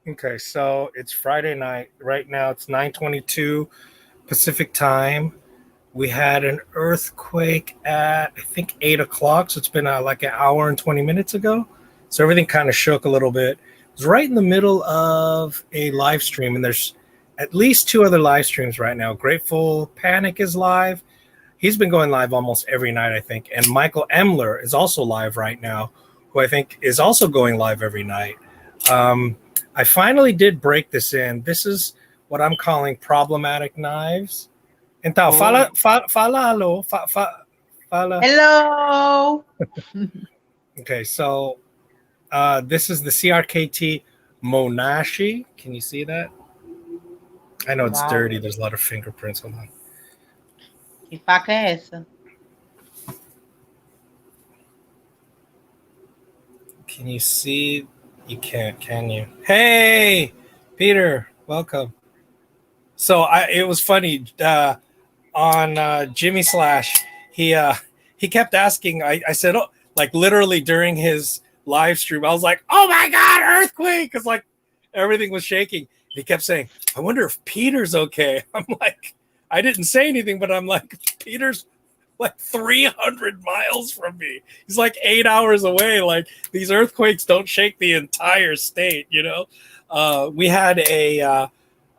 Okay, so it's Friday night. Right now it's 9:22 Pacific time. We had an earthquake at I think 8 o'clock. So it's been like an hour and 20 minutes ago. So everything kind of shook a little bit. It was right in the middle of a live stream, and there's at least two other live streams right now. Grateful Panic is live. He's been going live almost every night, I think. And Michael Emler is also live right now, who I think is also going live every night. Um, I finally did break this in. This is what I'm calling problematic knives. Então, Oh. fala, alô, fala. Hello. Okay, so this is the CRKT Monashee. Can you see that? I know it's Wow. dirty. There's a lot of fingerprints. Hold on. Que faca é essa? Can you see? You can't, can you? Hey, Peter, welcome. So it was funny on Jimmy Slash. He kept asking. I said, oh, like literally during his live stream, I was like, oh my god, earthquake! Because like everything was shaking. He kept saying, I wonder if Peter's okay. I'm like, I didn't say anything, but I'm like, Peter's like 300 miles from me. He's like 8 hours away. Like these earthquakes don't shake the entire state, you know. We had an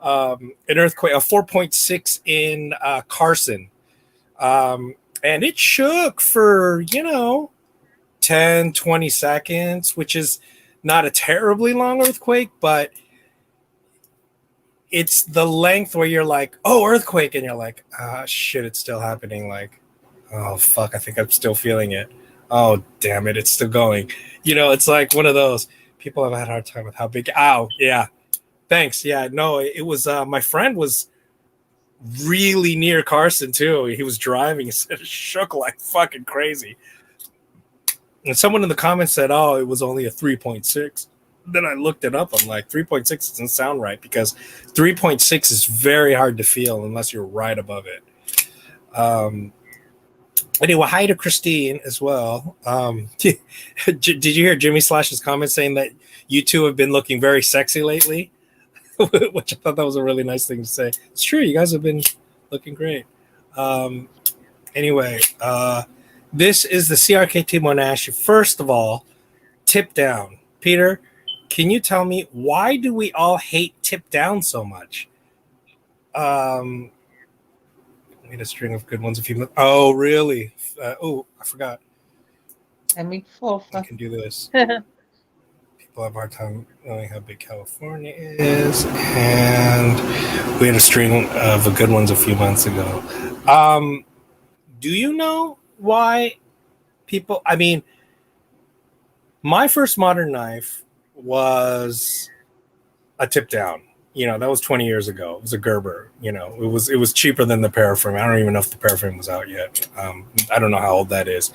earthquake, a 4.6 in Carson, and it shook for 10, 20 seconds, which is not a terribly long earthquake, but it's the length where you're like, oh, earthquake, and you're like, ah, shit, it's still happening. Like, oh fuck, I think I'm still feeling it. Oh damn it, it's still going. It's like one of those. People have had a hard time with how big. Ow, yeah. Thanks. Yeah, no, it was my friend was really near Carson too. He was driving. He said it shook like fucking crazy. And someone in the comments said, "Oh, it was only a 3.6." Then I looked it up. I'm like, 3.6 doesn't sound right because 3.6 is very hard to feel unless you're right above it. Anyway, hi to Christine as well. Did you hear Jimmy Slash's comment saying that you two have been looking very sexy lately? Which I thought that was a really nice thing to say. It's true. You guys have been looking great. Anyway, this is the CRKT Monashee. First of all, tip down. Peter, can you tell me why do we all hate tip down so much? I need a string of good ones. Oh, really? I forgot. É muito fofa. I can do this. People have a hard time knowing how big California is, and we had a string of good ones a few months ago. Do you know why people? I mean, my first modern knife was a tip down. That was 20 years ago. It was a Gerber. It was cheaper than the paraframe. I don't even know if the paraframe was out yet. I don't know how old that is.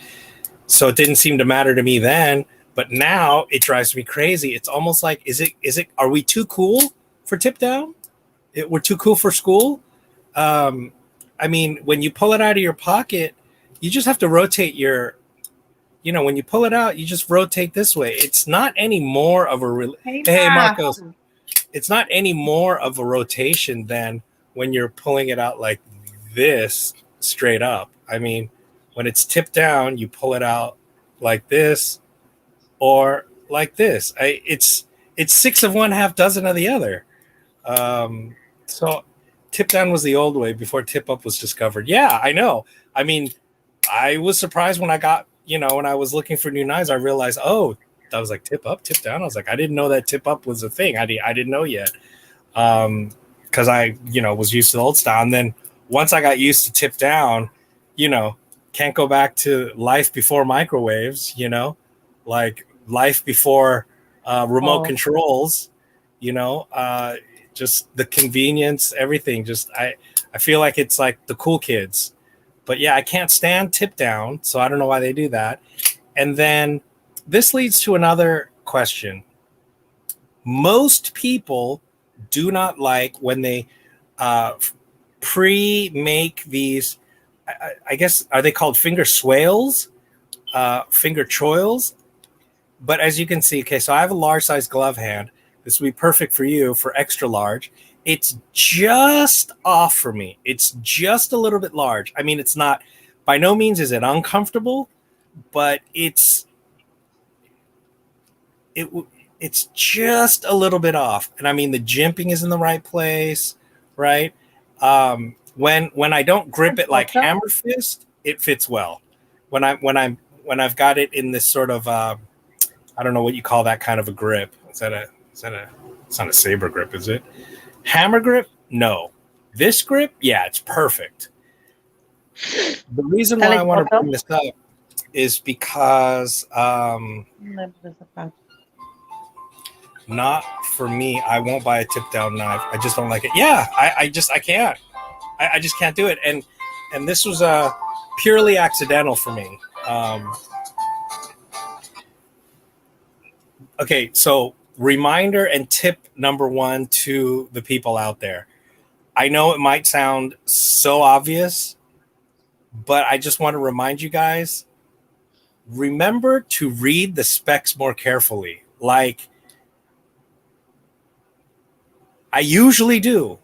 So it didn't seem to matter to me then. But now it drives me crazy. It's almost like, are we too cool for tip down? We're too cool for school. I mean, when you pull it out of your pocket, you just have to rotate when you pull it out, you just rotate this way. It's not any more of a, hey, Marcos, it's not any more of a rotation than when you're pulling it out like this straight up. I mean, when it's tipped down, you pull it out like this, or like this. It's 6 of one, half dozen of the other. So tip down was the old way before tip up was discovered. Yeah, I know. I mean, I was surprised when I got, when I was looking for new knives, I realized, oh, that was like tip up, tip down. I was like, I didn't know that tip up was a thing. I didn't know yet. Because I, was used to the old style. And then once I got used to tip down, can't go back to life before microwaves, like life before remote controls, just the convenience, everything. Just I feel like it's like the cool kids. But yeah, I can't stand tip down, so I don't know why they do that. And then this leads to another question. Most people do not like when they pre-make these, I guess, are they called finger swales? Finger choils? But as you can see, okay, so I have a large size glove hand. This would be perfect for you for extra large. It's just off for me. It's just a little bit large. I mean, it's not, by no means is it uncomfortable, but it's just a little bit off. And I mean, the jimping is in the right place, right? When I don't grip it like hammer fist, it fits well. When I've got it in this sort of I don't know what you call that kind of a grip. It's not a saber grip, is it? Hammer grip? No. This grip? Yeah, it's perfect. The reason why I want to bring this up is because not for me. I won't buy a tip down knife. I just don't like it. Yeah, I can't. I just can't do it. And this was purely accidental for me. Okay, so reminder and tip number one to the people out there. I know it might sound so obvious, but I just want to remind you guys, remember to read the specs more carefully. Like, I usually do,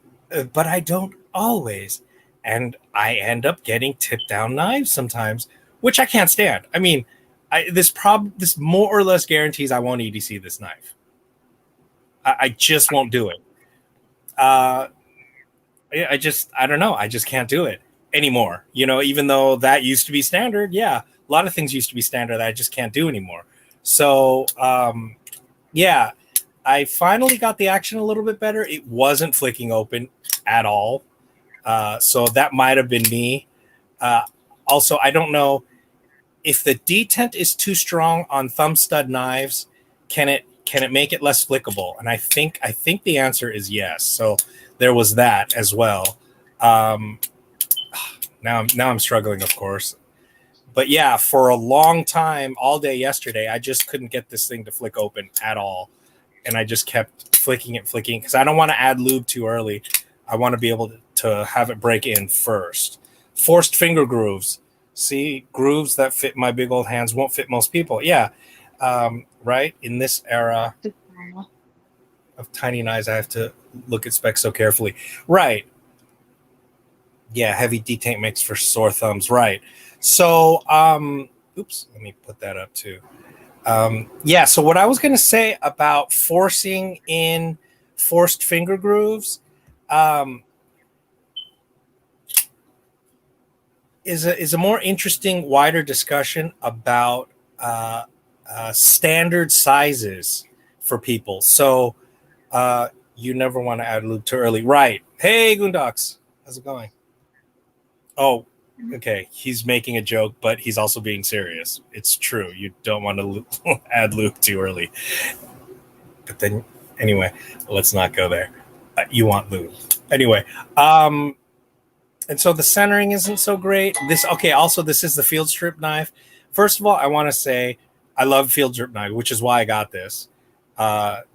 but I don't always. And I end up getting tipped down knives sometimes, which I can't stand. I mean, this more or less guarantees I won't EDC this knife. I just won't do it. I don't know. I just can't do it anymore. You know, even though that used to be standard. Yeah, a lot of things used to be standard that I just can't do anymore. So, yeah, I finally got the action a little bit better. It wasn't flicking open at all. So that might have been me. Also, I don't know if the detent is too strong on thumb stud knives. Can it make it less flickable? And I think the answer is yes. So there was that as well. Now I'm struggling, of course. But yeah, for a long time, all day yesterday, I just couldn't get this thing to flick open at all. And I just kept flicking because I don't want to add lube too early. I want to be able to have it break in first. Forced finger grooves. See, grooves that fit my big old hands won't fit most people. Yeah. Right? In this era of tiny knives, I have to look at specs so carefully. Right. Yeah, heavy detent makes for sore thumbs. Right. So, oops, let me put that up too. Yeah, so what I was going to say about forcing in forced finger grooves is a more interesting, wider discussion about standard sizes for people. So you never want to add lube too early. Right. Hey, Goondocks. How's it going? Oh, okay. He's making a joke, but he's also being serious. It's true. You don't want to add lube too early. But then, anyway, let's not go there. You want lube. Anyway, and so the centering isn't so great. Also, this is the field strip knife. First of all, I want to say I love field strip knife, which is why I got this.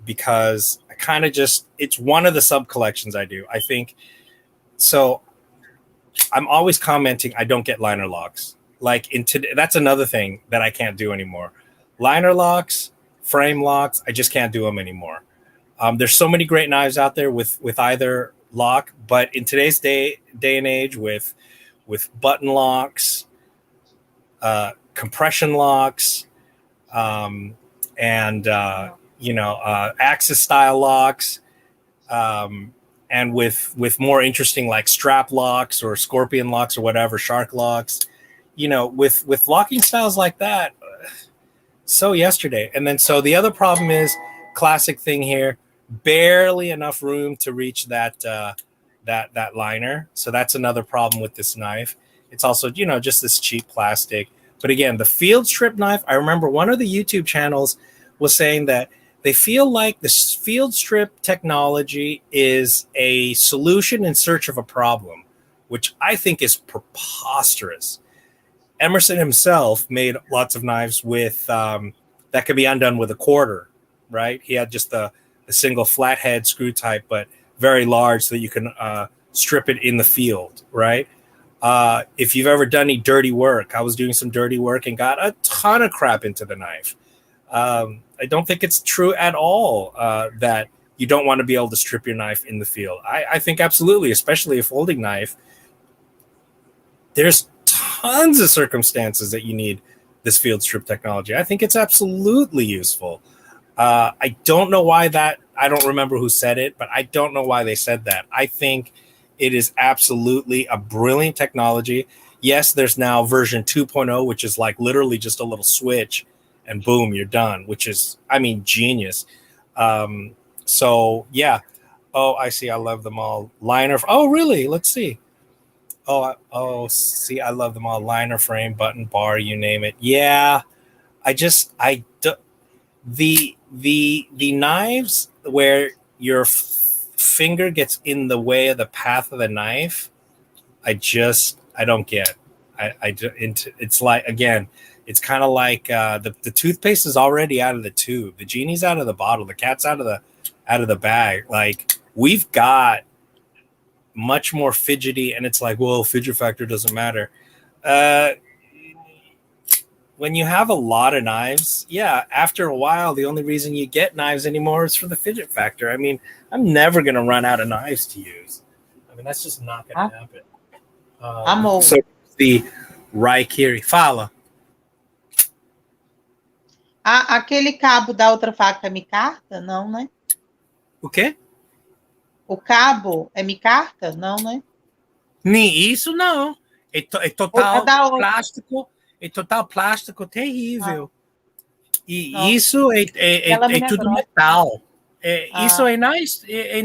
Because I kind of it's one of the sub collections I do. I think so. I'm always commenting I don't get liner locks. Like that's another thing that I can't do anymore. Liner locks, frame locks, I just can't do them anymore. There's so many great knives out there with either lock, but in today's day and age with button locks, compression locks, and axis style locks, and with more interesting like strap locks or scorpion locks or whatever, shark locks, with locking styles like that. So yesterday. And then so the other problem is classic thing here, barely enough room to reach that liner. So that's another problem with this knife. It's also, just this cheap plastic. But again, the field strip knife, I remember one of the YouTube channels was saying that they feel like this field strip technology is a solution in search of a problem, which I think is preposterous. Emerson himself made lots of knives with that could be undone with a quarter, right? He had just a single flathead screw type, but very large so that you can strip it in the field, right? If you've ever done any dirty work, I was doing some dirty work and got a ton of crap into the knife. I don't think it's true at all that you don't want to be able to strip your knife in the field. I think absolutely, especially a folding knife. There's tons of circumstances that you need this field strip technology. I think it's absolutely useful. I don't know why that, I don't remember who said it, but I don't know why they said that. I think it is absolutely a brilliant technology. Yes, there's now version 2.0, which is like literally just a little switch and boom, you're done, which is, I mean, genius. So yeah. Oh, I see. I love them all. Liner. Oh, really? Let's see. See, I love them all. Liner, frame, button, bar, you name it. Yeah. I do, the knives where your finger gets in the way of the path of the knife. I don't get. It's like, again, it's kind of like the toothpaste is already out of the tube, the genie's out of the bottle, the cat's out of the bag. Like, we've got much more fidgety, and it's like, well, fidget factor doesn't matter. When you have a lot of knives, yeah, after a while, the only reason you get knives anymore is for the fidget factor. I mean, I'm never going to run out of knives to use. I mean, that's just not going to happen. So the Raikiri, fala. Aquele cabo da outra faca é micarta? Não, né? O quê? O cabo é micarta? Não, né? Nem isso, não. É total plástico. É total plástico terrível. E não. Isso é tudo metal. Isso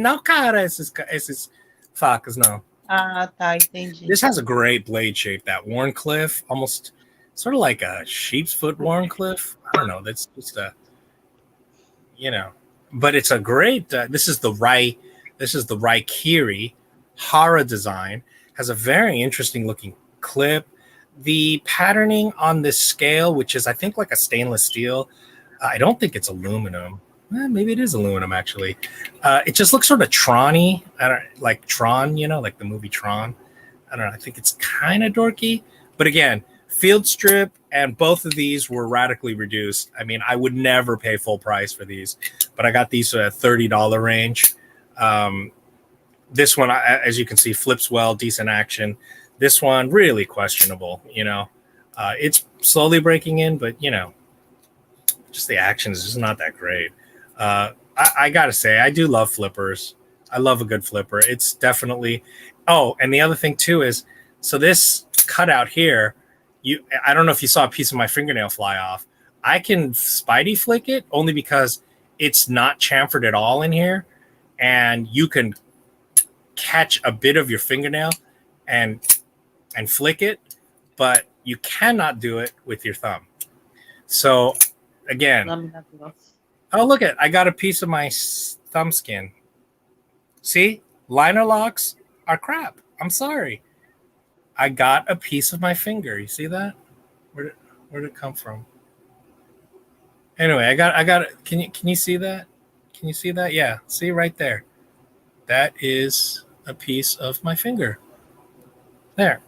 não cara esses facas, não. Ah, tá, entendi. This has a great blade shape, that Warncliffe, almost sort of like a sheep's foot Warncliffe. I don't know. That's just but it's a great. This is the Raikiri Hara design. Has a very interesting looking clip. The patterning on this scale, which is I think like a stainless steel. I don't think it's aluminum. Maybe it is aluminum actually. It just looks sort of Tron-y, like Tron, like the movie Tron. I don't know. I think it's kind of dorky, but again, field strip, and both of these were radically reduced. I mean, I would never pay full price for these, but I got these at $30 range. This one, as you can see, flips well, decent action. This one, really questionable. It's slowly breaking in, but just the action is just not that great. I gotta say, I do love flippers. I love a good flipper. It's definitely. Oh, and the other thing too is, so this cutout here, I don't know if you saw a piece of my fingernail fly off. I can Spidey flick it only because it's not chamfered at all in here, and you can catch a bit of your fingernail and flick it, but you cannot do it with your thumb. So again, oh, look at, I got a piece of my thumb skin. See, liner locks are crap. I'm sorry. I got a piece of my finger. You see that? Where did it come from? Anyway, I got it. Can you see that? Can you see that? Yeah. See right there. That is a piece of my finger. There.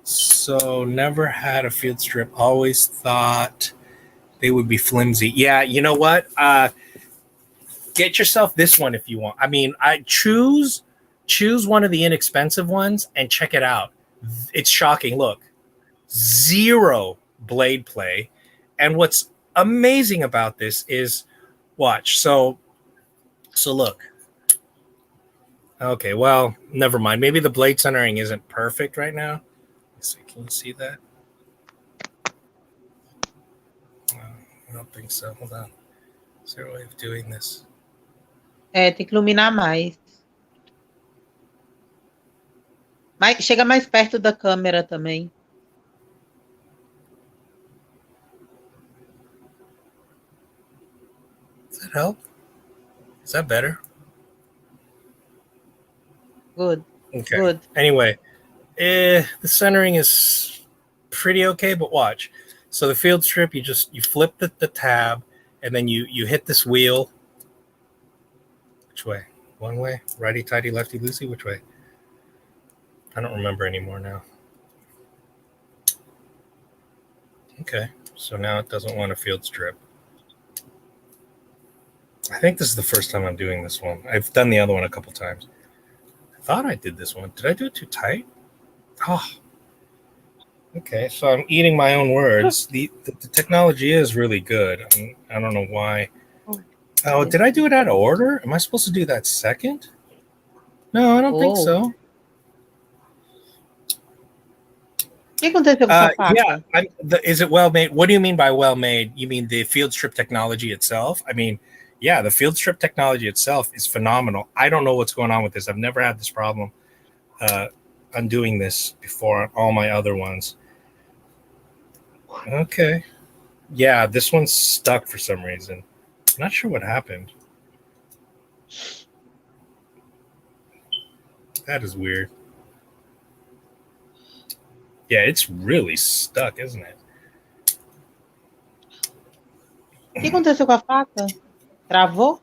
So never had a field strip. Always thought they would be flimsy. Yeah, you know what? Get yourself this one if you want. I mean, I choose one of the inexpensive ones and check it out. It's shocking. Look, 0 blade play. And what's amazing about this is, watch. So look. Okay, well, never mind. Maybe the blade centering isn't perfect right now. Let's see. Can you see that? I don't think so. Hold on. Is there a way of doing this? Tem que iluminar mais. Chega mais perto da câmera também. Does that help? Is that better? Good. Okay. Good. Anyway, the centering is pretty okay, but watch. So the field strip, you flip the tab, and then you hit this wheel. Which way? One way? Righty tighty, lefty loosey? Which way? I don't remember anymore now. Okay, so now it doesn't want a field strip. I think this is the first time I'm doing this one. I've done the other one a couple times. I thought I did this one. Did I do it too tight? Oh, okay. So I'm eating my own words. The technology is really good. I don't know why. Oh, did I do it out of order? Am I supposed to do that second? No, I don't think so. O que aconteceu com essa faca? Yeah. Is it well made? What do you mean by well made? You mean the field strip technology itself? I mean, yeah, the field strip technology itself is phenomenal. I don't know what's going on with this. I've never had this problem undoing this before on all my other ones. Okay. Yeah, this one's stuck for some reason. I'm not sure what happened. That is weird. Yeah, it's really stuck, isn't it? O que aconteceu com a faca? Travou?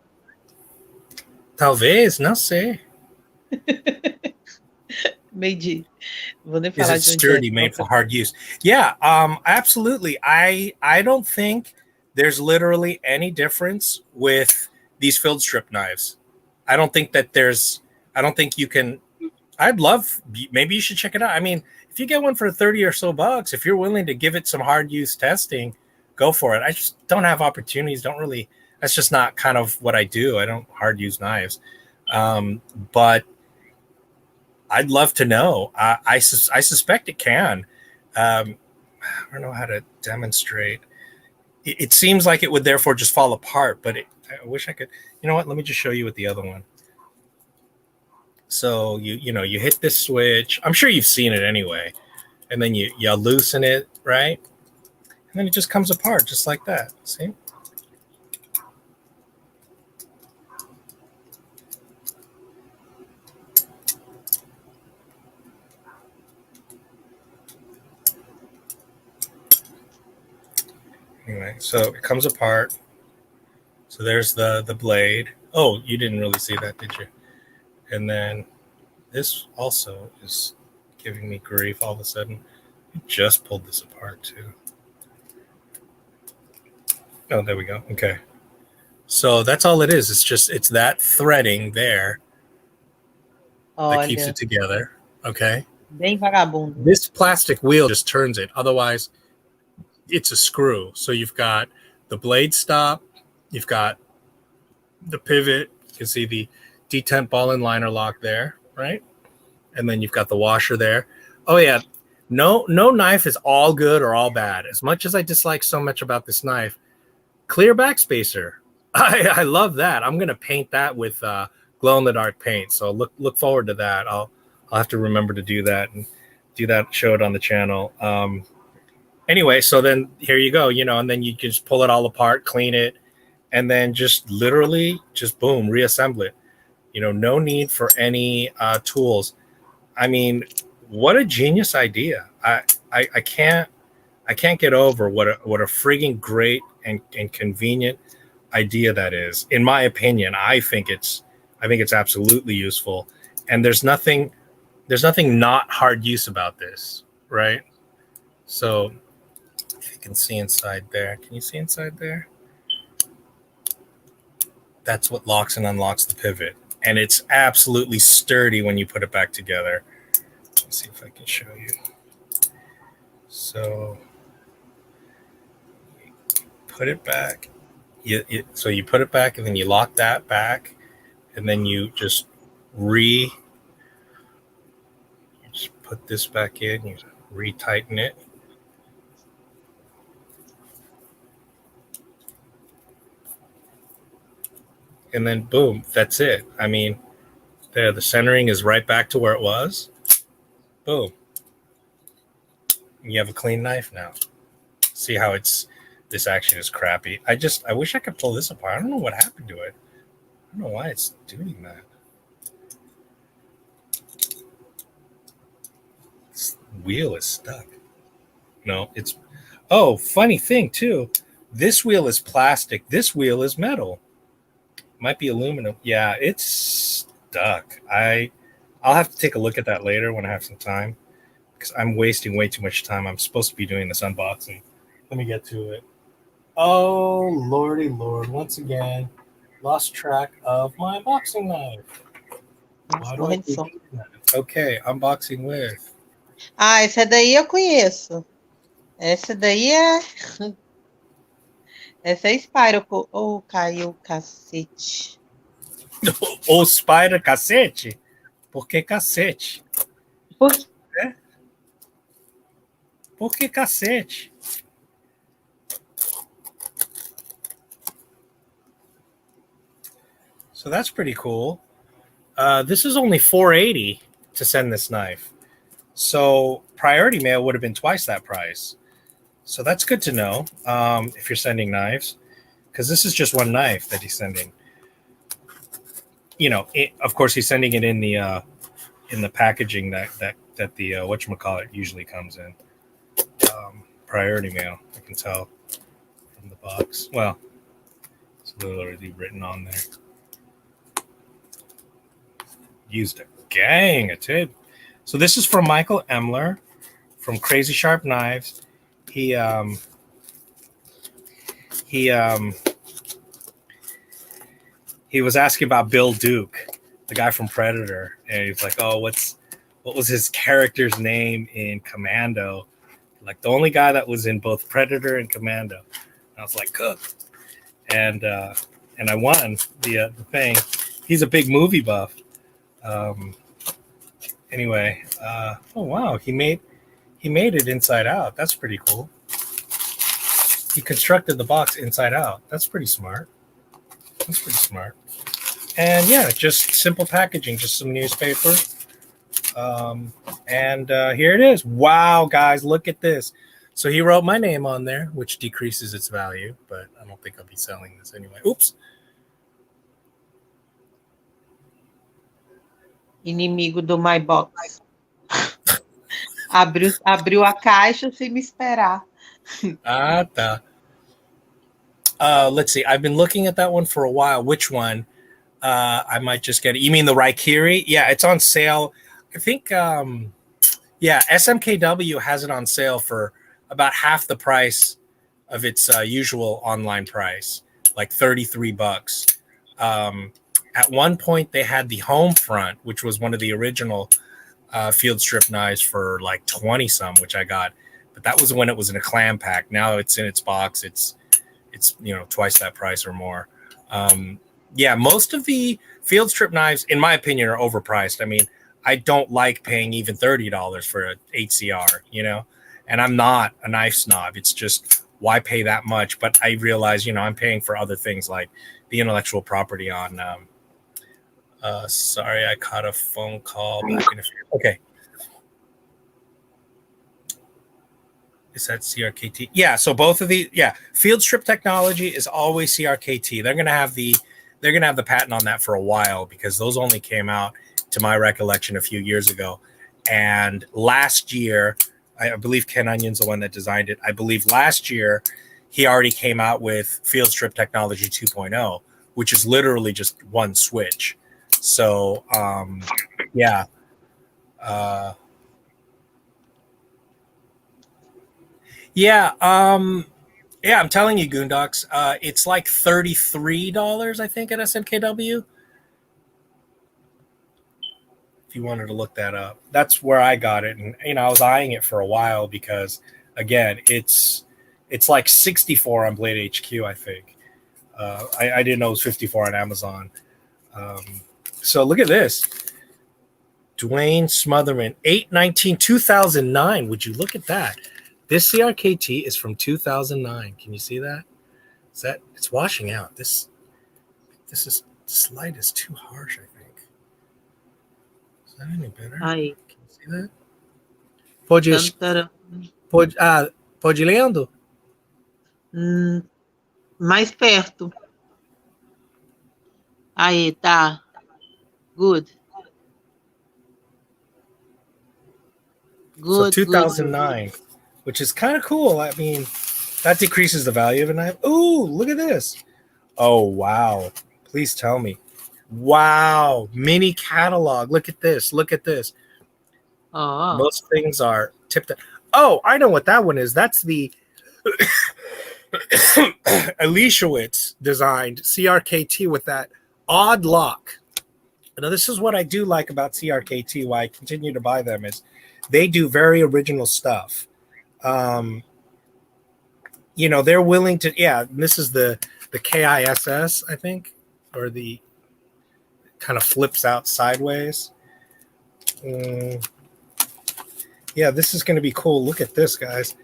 Talvez, não sei. Vou nem Is falar it sturdy, made for hard use? Yeah, absolutely. I don't think there's literally any difference with these field strip knives. I don't think you can. I'd love, maybe you should check it out. I mean, if you get one for 30 or so bucks, if you're willing to give it some hard use testing, go for it. I just don't have opportunities. That's just not kind of what I do. I don't hard use knives. But I'd love to know. I suspect it can. I don't know how to demonstrate. It seems like it would therefore just fall apart, but I wish I could. You know what? Let me just show you with the other one. So you hit this switch. I'm sure you've seen it anyway, and then you loosen it, right? And then it just comes apart just like that. See? Anyway, so it comes apart. So there's the blade. Oh, you didn't really see that, did you? And then this also is giving me grief all of a sudden. I just pulled this apart too. Oh, there we go. Okay. So that's all it is. It's that threading there that keeps it together. Okay. Bem vagabundo. This plastic wheel just turns it. Otherwise, it's a screw. So you've got the blade stop, you've got the pivot. You can see the detent ball and liner lock there, right? And then you've got the washer there. Oh yeah, no knife is all good or all bad. As much as I dislike so much about this knife, clear backspacer. I love that. I'm gonna paint that with glow in the dark paint. So look forward to that. I'll have to remember to do that and show it on the channel. Anyway, so then here you go, and then you can just pull it all apart, clean it, and then just literally just boom, reassemble it. No need for any tools. I mean, what a genius idea. I can't get over what a frigging great and convenient idea that is. In my opinion, I think it's absolutely useful. And there's nothing not hard use about this, right? So if you can see inside there, can you see inside there? That's what locks and unlocks the pivot. And it's absolutely sturdy when you put it back together. Let's see if I can show you. So put it back. So you put it back, and then you lock that back, and then you just put this back in. You retighten it. And then boom, that's it. I mean, there, the centering is right back to where it was. Boom. You have a clean knife now. See how this action is crappy. I wish I could pull this apart. I don't know what happened to it. I don't know why it's doing that. This wheel is stuck. No, it's... Oh, funny thing, too. This wheel is plastic. This wheel is metal. Might be aluminum. Yeah, it's stuck. I'll have to take a look at that later when I have some time, because I'm wasting way too much time. I'm supposed to be doing this unboxing. Let me get to it. Oh, lordy lord. Once again, lost track of my boxing knife. Nossa, morrendo de sono. Ok, unboxing with. Ah, essa daí eu conheço. Essa daí é. Essa é Spyro. Oh, caiu o cacete. O Spider cacete? Por que cacete? Por quê? É? Por que cacete? So that's pretty cool. This is only $4.80 to send this knife. So priority mail would have been twice that price. So that's good to know if you're sending knives, because this is just one knife that he's sending. You know, of course, he's sending it in the packaging that the whatchamacallit usually comes in. Priority mail, I can tell from the box. Well, it's literally written on there. Used a gang of tip. So this is from Michael Emler from Crazy Sharp Knives. He was asking about Bill Duke, the guy from Predator, and he's like, "Oh, what was his character's name in Commando?" Like the only guy that was in both Predator and Commando. And I was like, Cook, and I won the thing. He's a big movie buff. Anyway, oh wow, he made it inside out. That's pretty cool. He constructed the box inside out. That's pretty smart. And yeah, just simple packaging, just some newspaper. And here it is. Wow, guys, look at this. So he wrote my name on there, which decreases its value, but I don't think I'll be selling this anyway. Oops. Inimigo do My Box. Abriu a caixa sem me esperar. Tá. Let's see. I've been looking at that one for a while. Which one? I might just get it. You mean the Raikiri? Yeah, it's on sale. I think, SMKW has it on sale for about half the price of its usual online price, like $33. At one point, they had the home front, which was one of the original field strip knives for like 20 some, which I got. But that was when it was in a clam pack. Now it's in its box. It's twice that price or more. Most of the field strip knives, in my opinion, are overpriced. I mean, I don't like paying even $30 for an 8CR, and I'm not a knife snob. It's just, why pay that much? But I realize, I'm paying for other things like the intellectual property on. Sorry, I caught a phone call. Okay. Is that CRKT? Yeah. So both of these, field strip technology is always CRKT. They're gonna have the patent on that for a while, because those only came out, to my recollection, a few years ago. And last year, I believe Ken Onion's the one that designed it. I believe last year he already came out with field strip technology 2.0, which is literally just one switch. So I'm telling you, Goondocks, it's like $33, I think, at SMKW. If you wanted to look that up, that's where I got it. And I was eyeing it for a while because, again, it's like 64 on Blade HQ, I think. I didn't know it was 54 on Amazon. So look at this. Dwayne Smotherman, 8/19/2009. Would you look at that? This CRKT is from 2009. Can you see that? It's washing out. This light is too harsh, I think. Is that any better? Aí. Can you see that? Pode ir lendo? Mais perto. Aí, tá. Good. So 2009, which is kind of cool. I mean, that decreases the value of a knife. Ooh, look at this. Oh, wow. Please tell me. Wow. Mini catalog. Look at this. Oh. Most things are tipped. Oh, I know what that one is. That's the Alishowitz designed CRKT with that odd lock. Now, this is what I do like about CRKT, why I continue to buy them, is they do very original stuff. They're willing to, this is the KISS, I think, or the kind of flips out sideways. This is going to be cool. Look at this, guys.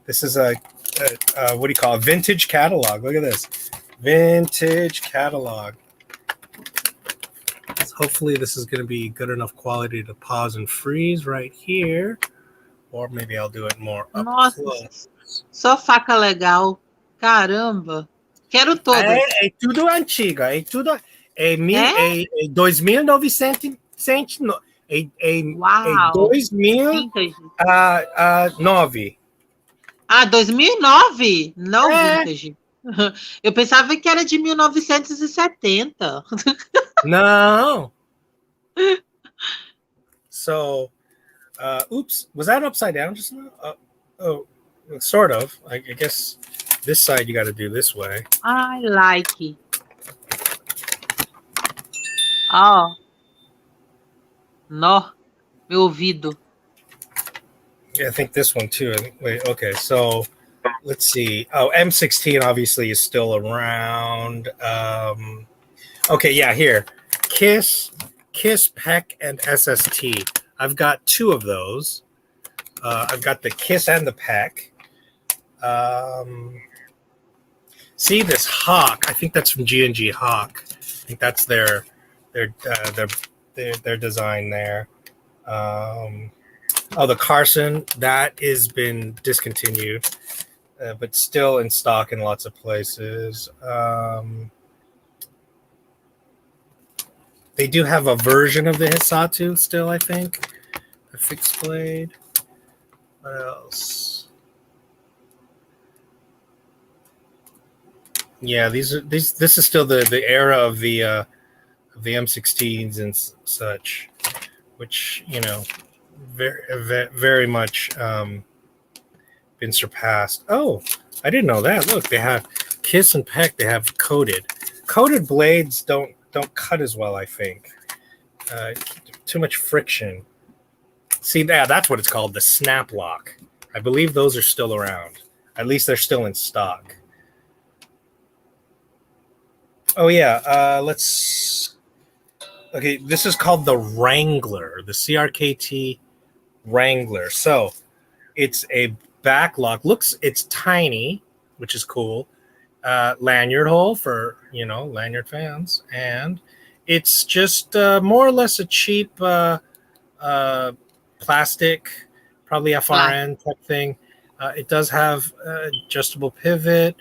This is a what do you call it? Vintage catalog. Look at this. Vintage catalog. Hopefully this is going to be good enough quality to pause and freeze right here. Or maybe I'll do it more up close. Só faca legal. Caramba. Quero todas. É tudo antiga. É tudo... É 2.900... Uau. 2009. 2009? Não, vintage. Eu pensava que era de 1970. No. So, oops, was that upside down just now? Sort of. I guess this side you got to do this way. I like it. Oh. No, meu ouvido. Yeah, I think this one too. Wait, okay, so let's see. Oh, M16 obviously is still around. Okay, yeah, here. KISS, PEC, and SST. I've got two of those. I've got the KISS and the PEC. See this Hawk? I think that's from G&G Hawk. I think that's their design there. The Carson, that has been discontinued, but still in stock in lots of places. They do have a version of the Hisatu still, I think. A fixed blade. What else? Yeah, this is still the era of the M16s and such, which very very much been surpassed. Oh, I didn't know that. Look, they have KISS and PEC. They have coated blades. Don't cut as well, I think. Too much friction. See, that's what it's called, the snap lock. I believe those are still around. At least they're still in stock. Oh yeah, okay, this is called the Wrangler, the CRKT Wrangler. So it's a backlock. It's tiny, which is cool. Lanyard hole for, lanyard fans. And it's just more or less a cheap plastic, probably FRN type thing. It does have adjustable pivot,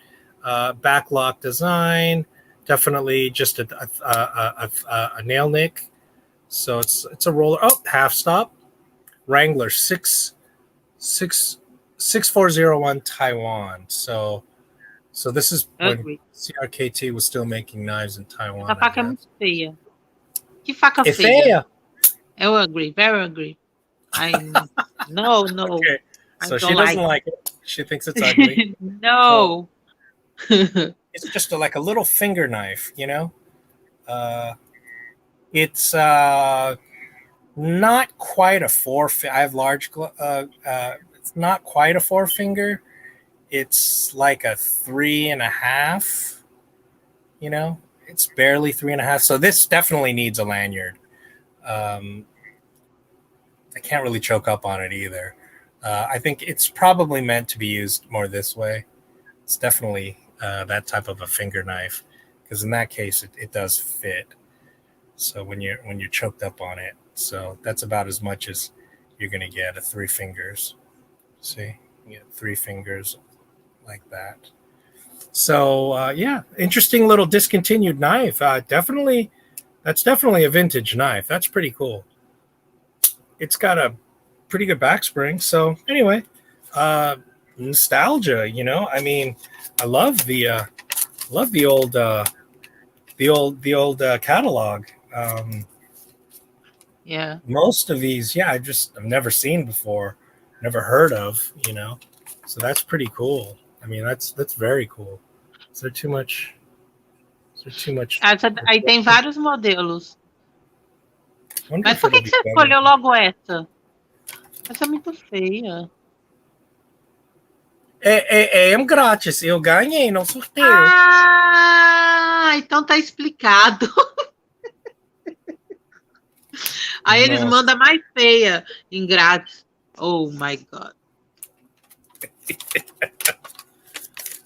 backlock design. Definitely just a nail nick. So it's a roller. Oh, half stop. Wrangler 6401 Taiwan. So this is when CRKT was still making knives in Taiwan. A faca é muito feia. Que faca feia. Feia? Eu agree, very agree. No. Okay. So she doesn't like it. She thinks it's ugly. No. It's just like a little finger knife, It's not quite a I have large. It's not quite a 4-finger. It's like a 3.5. It's barely 3.5. So this definitely needs a lanyard. I can't really choke up on it either. I think it's probably meant to be used more this way. It's definitely that type of a finger knife, because in that case it does fit. So when you're choked up on it, so that's about as much as you're gonna get at 3 fingers. See, you get 3 fingers like that. So interesting little discontinued knife. That's definitely a vintage knife. That's pretty cool. It's got a pretty good back spring. So anyway, nostalgia. I mean, I love the old catalog. Yeah. Most of these, I've never seen before, never heard of. So that's pretty cool. I mean, that's very cool. Is there too much? Is there too much? Aí tem vários modelos. Wonder Mas if por que it'll que be você better. escolheu logo essa? Essa é muito feia. É grátis. Eu ganhei no sorteio. Ah, então tá explicado. Aí eles Nossa. mandam mais feia em grátis. Oh my God.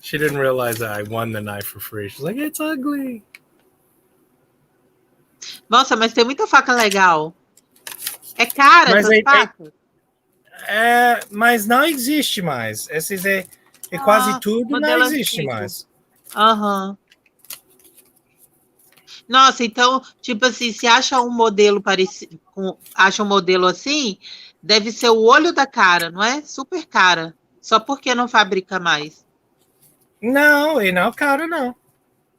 She didn't realize that I won the knife for free. She's like, it's ugly. Nossa, mas tem muita faca legal. É cara Mas essas facas? mas não existe mais. Esses é quase tudo não modelo existe antigo. mais. Aham. Nossa, então, tipo assim, se acha um modelo parecido, acha um modelo assim, deve ser o olho da cara, não é? Super cara. Só porque não fabrica mais. Não, e não cara, não.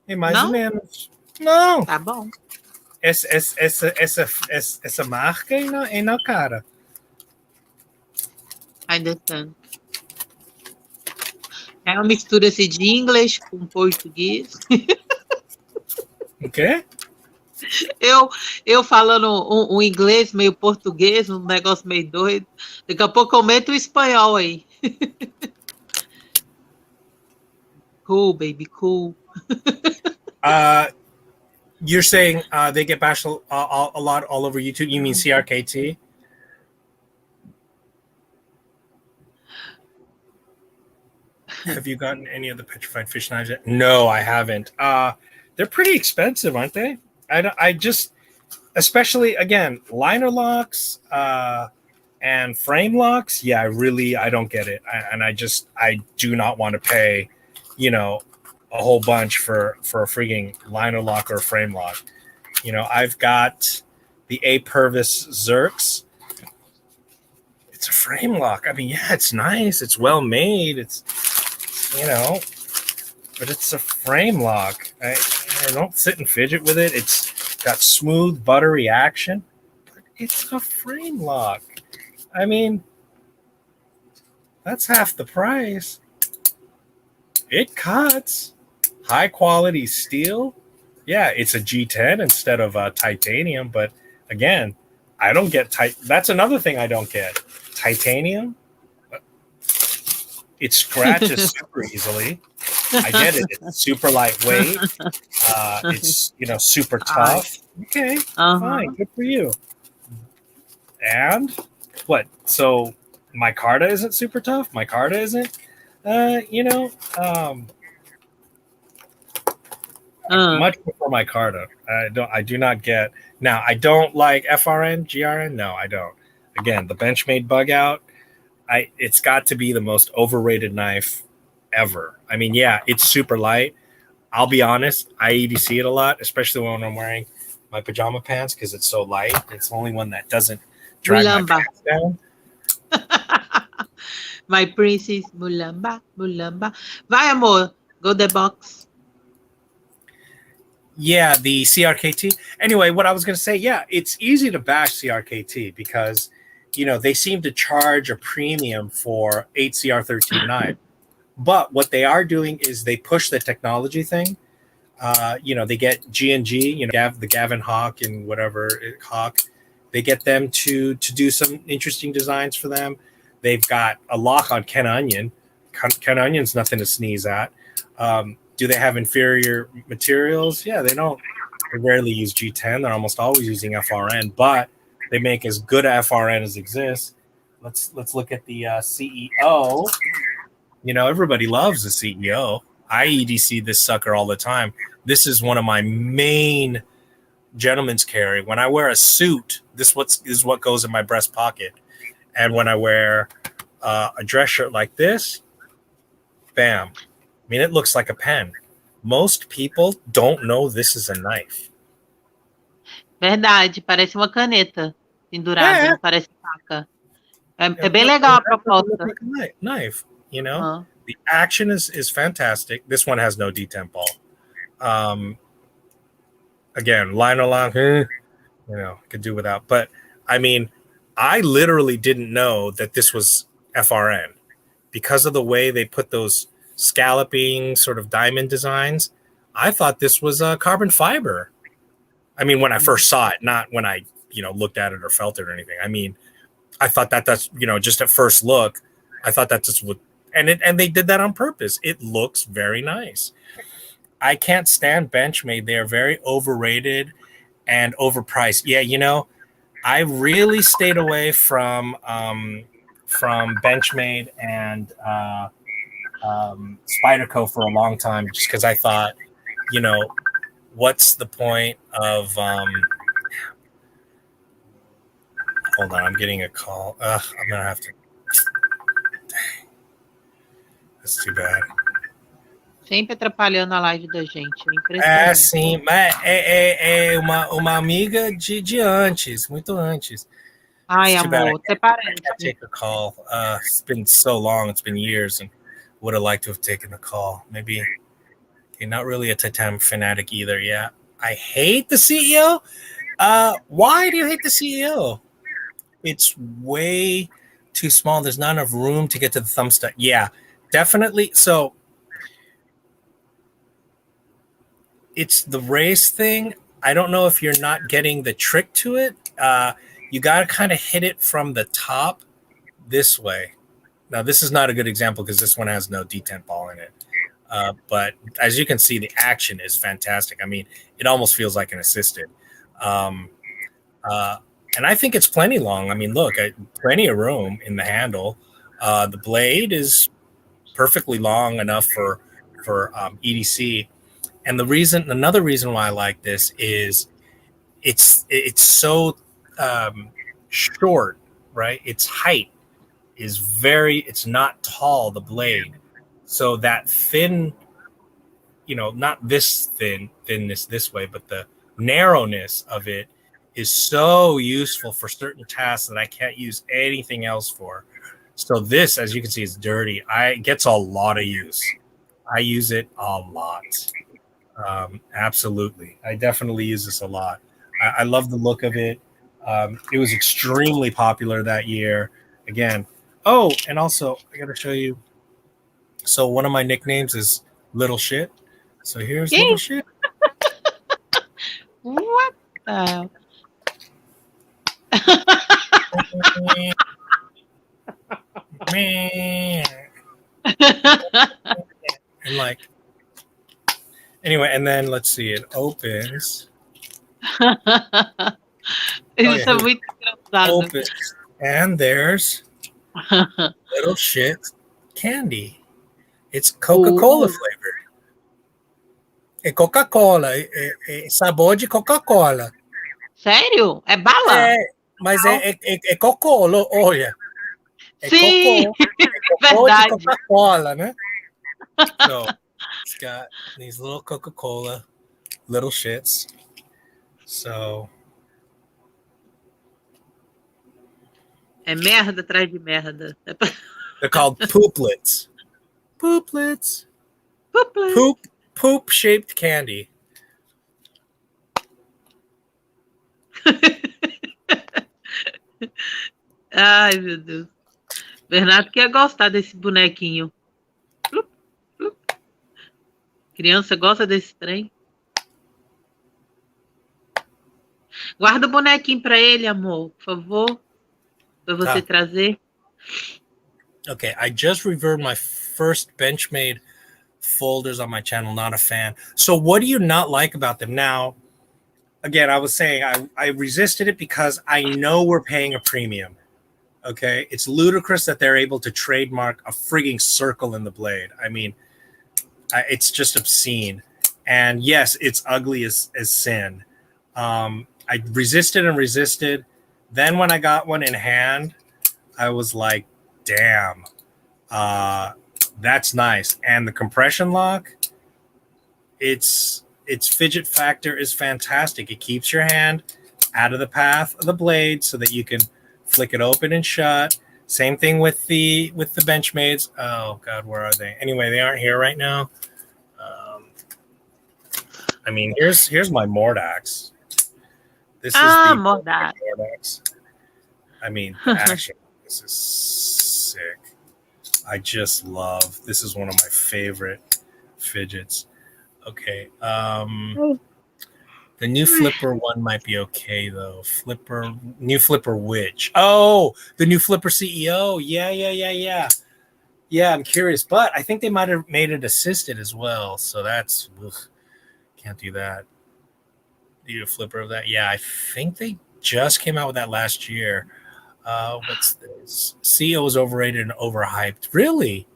É mais ou Não? menos. Não. Tá bom. Essa marca é não cara. I understand. É uma mistura assim, de inglês com português. O quê? Eu falando um inglês meio português, um negócio meio doido. Daqui a pouco eu meto o espanhol aí. Cool, baby, cool. You're saying they get bashed a lot all over YouTube. You mean CRKT? Have you gotten any of the petrified fish knives yet? No, I haven't. They're pretty expensive, aren't they? I just, especially again, liner locks and frame locks. Yeah, I don't get it, I do not want to pay, a whole bunch for a freaking liner lock or a frame lock. I've got the A Purvis Zerks. It's a frame lock. I mean, yeah, it's nice. It's well made. It's, but it's a frame lock. I don't sit and fidget with it. It's got smooth, buttery action. But it's a frame lock. I mean, that's half the price. It cuts. High quality steel. Yeah, it's a G10 instead of titanium. But again, I don't get That's another thing I don't get. Titanium. It scratches super easily. I get it. It's super lightweight. It's super tough. Okay, fine, good for you. And what? So my Carta isn't super tough. My Carta isn't. Much prefer my Carta. I do not get. Now I don't like FRN, GRN. No, I don't. Again, the Benchmade bug out. It's got to be the most overrated knife ever. I mean, yeah, it's super light. I'll be honest, I EDC it a lot, especially when I'm wearing my pajama pants because it's so light. It's the only one that doesn't drag my pants down. My princess, mulamba, mulamba. Vai, amor, go the box. Yeah, the CRKT. Anyway, what I was going to say, yeah, it's easy to bash CRKT because they seem to charge a premium for 8CR13 but what they are doing is they push the technology thing. They get G&G, the Gavin Hawk and whatever Hawk. They get them to do some interesting designs for them. They've got a lock on Ken Onion. Ken Onion's nothing to sneeze at. Do they have inferior materials? Yeah, they don't. They rarely use G10. They're almost always using FRN, but they make as good a FRN as exists. Let's look at the CEO. Everybody loves the CEO. I EDC this sucker all the time. This is one of my main gentleman's carry. When I wear a suit, this is what goes in my breast pocket. And when I wear a dress shirt like this, bam. I mean, it looks like a pen. Most people don't know this is a knife. Verdade, parece uma caneta pendurada, não parece faca. É bem legal a proposta. Like a knife, The action is fantastic. This one has no detemp ball. Again, liner long, could do without. But I mean, I literally didn't know that this was FRN because of the way they put those scalloping sort of diamond designs. I thought this was carbon fiber. I mean, when I first saw it, not when I, looked at it or felt it or anything. I mean, I thought that's, just at first look, I thought that's just what, and they did that on purpose. It looks very nice. I can't stand Benchmade. They are very overrated and overpriced. Yeah, I really stayed away from Benchmade and Spyderco for a long time, just because I thought, what's the point of hold on, I'm getting a call. I'm gonna have to. Dang. That's too bad. Sempre atrapalhando a live da gente. Impressionante. Sim, mas é uma amiga de antes, muito antes. Ai, amor, até parece. I take a call. It's been so long. It's been years, and would have liked to have taken the call. Maybe not really a Titan fanatic either. Yeah, I hate the CEO. Why do you hate the CEO? It's way too small. There's not enough room to get to the thumbstick. Yeah, definitely. So it's the race thing. I don't know if you're not getting the trick to it. You got to kind of hit it from the top this way. Now, this is not a good example because this one has no detent ball in it. But as you can see, the action is fantastic. I mean, it almost feels like an assisted. And I think it's plenty long. I mean, look, plenty of room in the handle. The blade is perfectly long enough for EDC. And another reason why I like this is it's so short, right? Its height is it's not tall, the blade. So that thin, not this thinness this way, but the narrowness of it is so useful for certain tasks that I can't use anything else for. So this, as you can see, is dirty. It gets a lot of use. I use it a lot. Absolutely. I definitely use this a lot. I love the look of it. It was extremely popular that year. Again. Oh, and also I got to show you. So one of my nicknames is Little Shit. So here's Little Shit. What the? And like, anyway, and then let's see, it opens. Isso é muito engraçado. Opens, and there's Little Shit candy. It's Coca-Cola flavored. É Coca-Cola, é sabor de Coca-Cola. Sério? É bala? Mas é cocô, olha. Sim, cocô, verdade. De Coca-Cola, né? So it's got these little Coca-Cola, little shits. So é merda atrás de merda. They're called pooplets. Pooplets. Poop shaped candy. Ai, meu Deus. Bernardo quer gostar desse bonequinho. Plup, plup. Criança gosta desse trem. Guarda o bonequinho para ele, amor, por favor. Para você trazer. Okay, I just reversed my first Benchmade folders on my channel. Not a fan. So what do you not like about them? Now, again, I was saying I resisted it because I know we're paying a premium. Okay, it's ludicrous that they're able to trademark a frigging circle in the blade. I mean, it's just obscene. And yes, it's ugly as sin. I resisted and resisted. Then when I got one in hand, I was like, damn, that's nice. And the compression lock, its fidget factor is fantastic. It keeps your hand out of the path of the blade so that you can flick it open and shut. Same thing with the Benchmades. Oh God, where are they? Anyway, they aren't here right now. I mean, here's my Mordax. This is the Mordax. I mean, the action. This is sick. I just love. This is one of my favorite fidgets. Okay. The new flipper one might be okay though. New flipper which? Oh, the new flipper CEO. Yeah. Yeah, I'm curious, but I think they might have made it assisted as well. So that's can't do that. Do a flipper of that? Yeah, I think they just came out with that last year. What's this? CEO is overrated and overhyped. Really?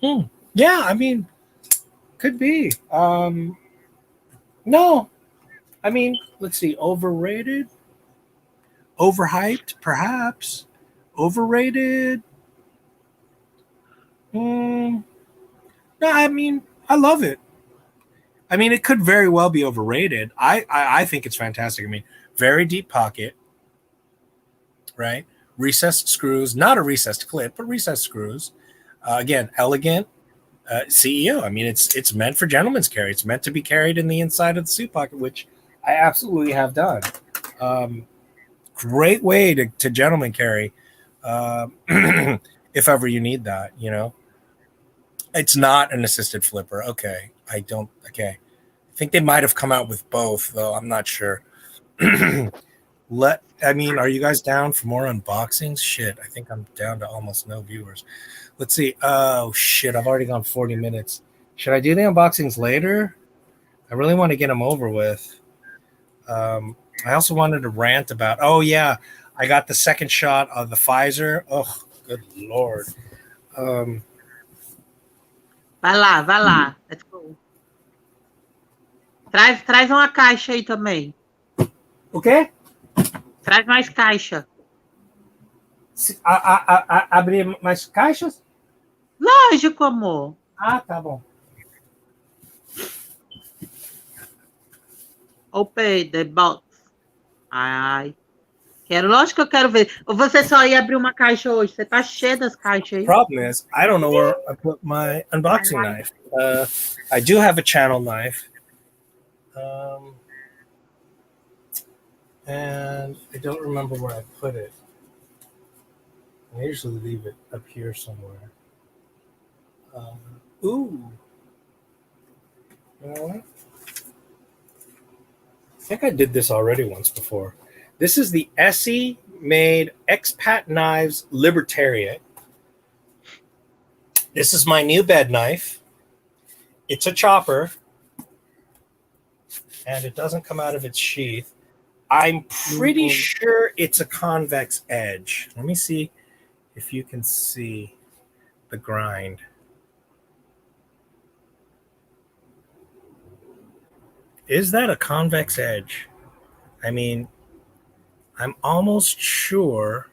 Yeah, I mean, could be. No, I mean, let's see. Overrated, overhyped, perhaps. Overrated. No, I mean, I love it. I mean, it could very well be overrated. I think it's fantastic. I mean, very deep pocket, right? Recessed screws, not a recessed clip, but recessed screws. Again, elegant. CEO. I mean, it's meant for gentleman's carry. It's meant to be carried in the inside of the suit pocket, which I absolutely have done. Great way to gentleman carry, if ever you need that. You know, it's not an assisted flipper. Okay, Okay, I think they might have come out with both, though. I'm not sure. I mean, are you guys down for more unboxings? Shit, I think I'm down to almost no viewers. Let's see. Oh, shit, I've already gone 40 minutes. Should I do the unboxings later? I really want to get them over with. I also wanted to rant about, oh, yeah, I got the second shot of the Pfizer. Oh, good Lord. Vai lá. Let's go. Traz uma caixa aí também. O quê? Traz mais caixa. Abrir mais caixas? Lógico, amor. Ah, tá bom. Open the box. Ai. Lógico que eu quero ver. Ou você só ia abrir uma caixa hoje? Você tá cheio das caixas aí. Problem is, I don't know where I put my unboxing knife. I do have a channel knife. And I don't remember where I put it. I usually leave it up here somewhere. Ooh. You know what? I think I did this already once before. This is the Essie made expat knives Libertarian. This is my new bed knife. It's a chopper. And it doesn't come out of its sheath. I'm pretty sure it's a convex edge. Let me see if you can see the grind. Is that a convex edge? I mean, I'm almost sure.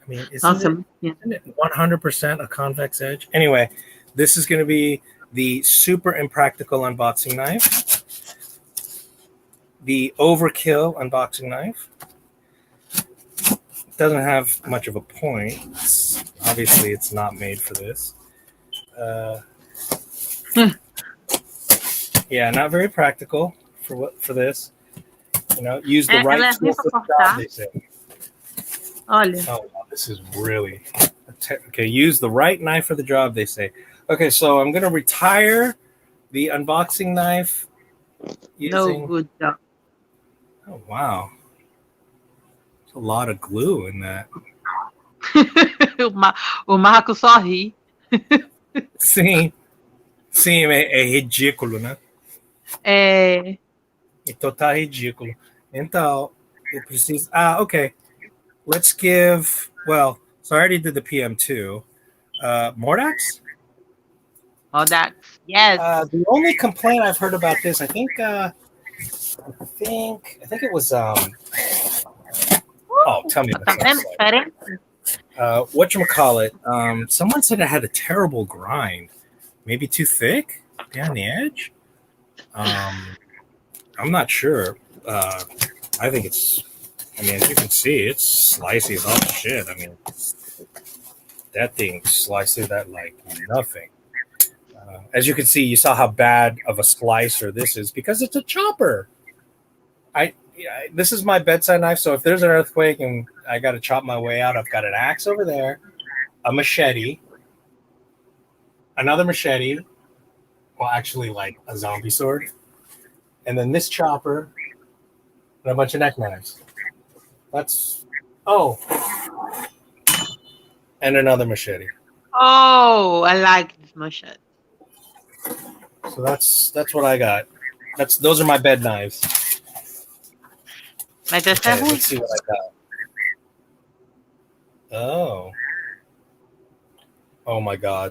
I mean, isn't it 100% a convex edge? Anyway, this is going to be the super impractical unboxing knife. The overkill unboxing knife. It doesn't have much of a point. Obviously, it's not made for this. Yeah, not very practical for this. You know, use the right tool for the job, they say. Olha. Oh, wow, this is really okay. Use the right knife for the job, they say. Okay, so I'm gonna retire the unboxing knife. No good job. Oh wow, there's a lot of glue in that. O Marco só ri. Sim, é ridículo, né? É. Então tá ridículo. Então, eu preciso. Okay. Let's give. Well, so I already did the PM2. Mordax? Mordax, yes. The only complaint I've heard about this, I think it was. Oh, tell me this. Whatchamacallit? Someone said it had a terrible grind. Maybe too thick behind the edge. I'm not sure. I think it's. I mean, as you can see, it's slicey as all shit. I mean, that thing slices that like nothing. As you can see, you saw how bad of a slicer this is because it's a chopper. This is my bedside knife, so if there's an earthquake and I got to chop my way out, I've got an axe over there, a machete, another machete, well, actually, like a zombie sword, and then this chopper, and a bunch of neck knives. That's and another machete. Oh, I like this machete. So that's what I got. Those are my bed knives. Mas essa é Okay, ruim. let's see what I got. Oh my God.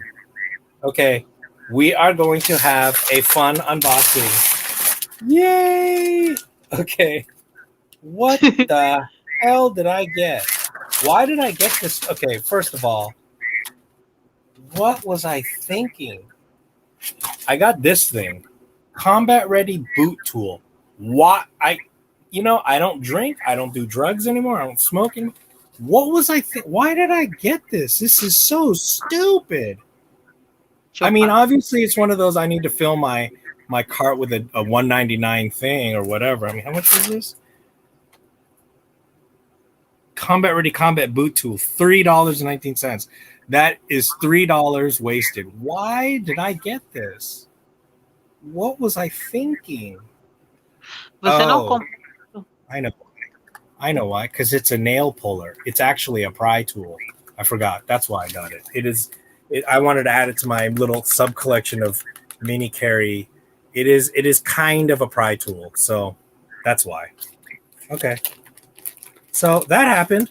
Okay, we are going to have a fun unboxing. Yay! Okay, what the hell did I get? Why did I get this? Okay, first of all, what was I thinking? I got this thing, combat ready boot tool. What I don't drink, I don't do drugs anymore, I don't smoke anymore. What was I why did I get this? This is so stupid. I mean, obviously it's one of those I need to fill my cart with a $1.99 thing or whatever. I mean, how much is this? Combat ready combat boot tool, $3.19. That is $3 wasted. Why did I get this? What was I thinking? Você não compra. I know why. Because it's a nail puller. It's actually a pry tool. I forgot. That's why I got it. I wanted to add it to my little sub collection of mini carry. It is kind of a pry tool. So that's why. Okay. So that happened.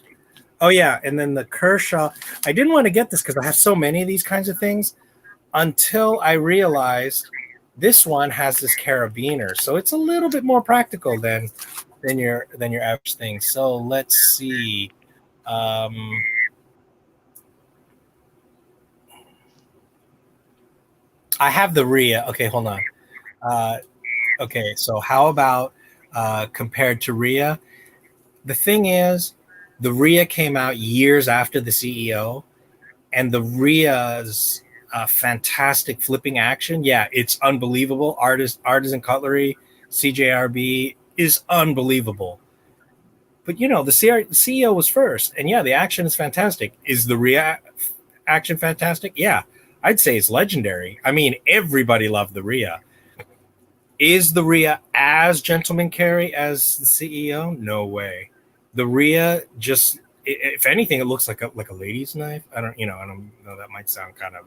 Oh yeah, and then the Kershaw. I didn't want to get this because I have so many of these kinds of things until I realized this one has this carabiner, so it's a little bit more practical than your average thing. So let's see. I have the Rhea. Okay, hold on. Okay, so how about compared to Rhea? The thing is, the Rhea came out years after the CEO, and the Rhea's fantastic flipping action. Yeah, it's unbelievable. Artisan Cutlery, CJRB is unbelievable. But the CEO was first, and yeah, the action is fantastic. Is the Rhea action fantastic? Yeah, I'd say it's legendary. I mean, everybody loved the Rhea. Is the Rhea as gentleman carry as the CEO? No way. The Rhea just, if anything, it looks like a lady's knife. I don't know. That might sound kind of,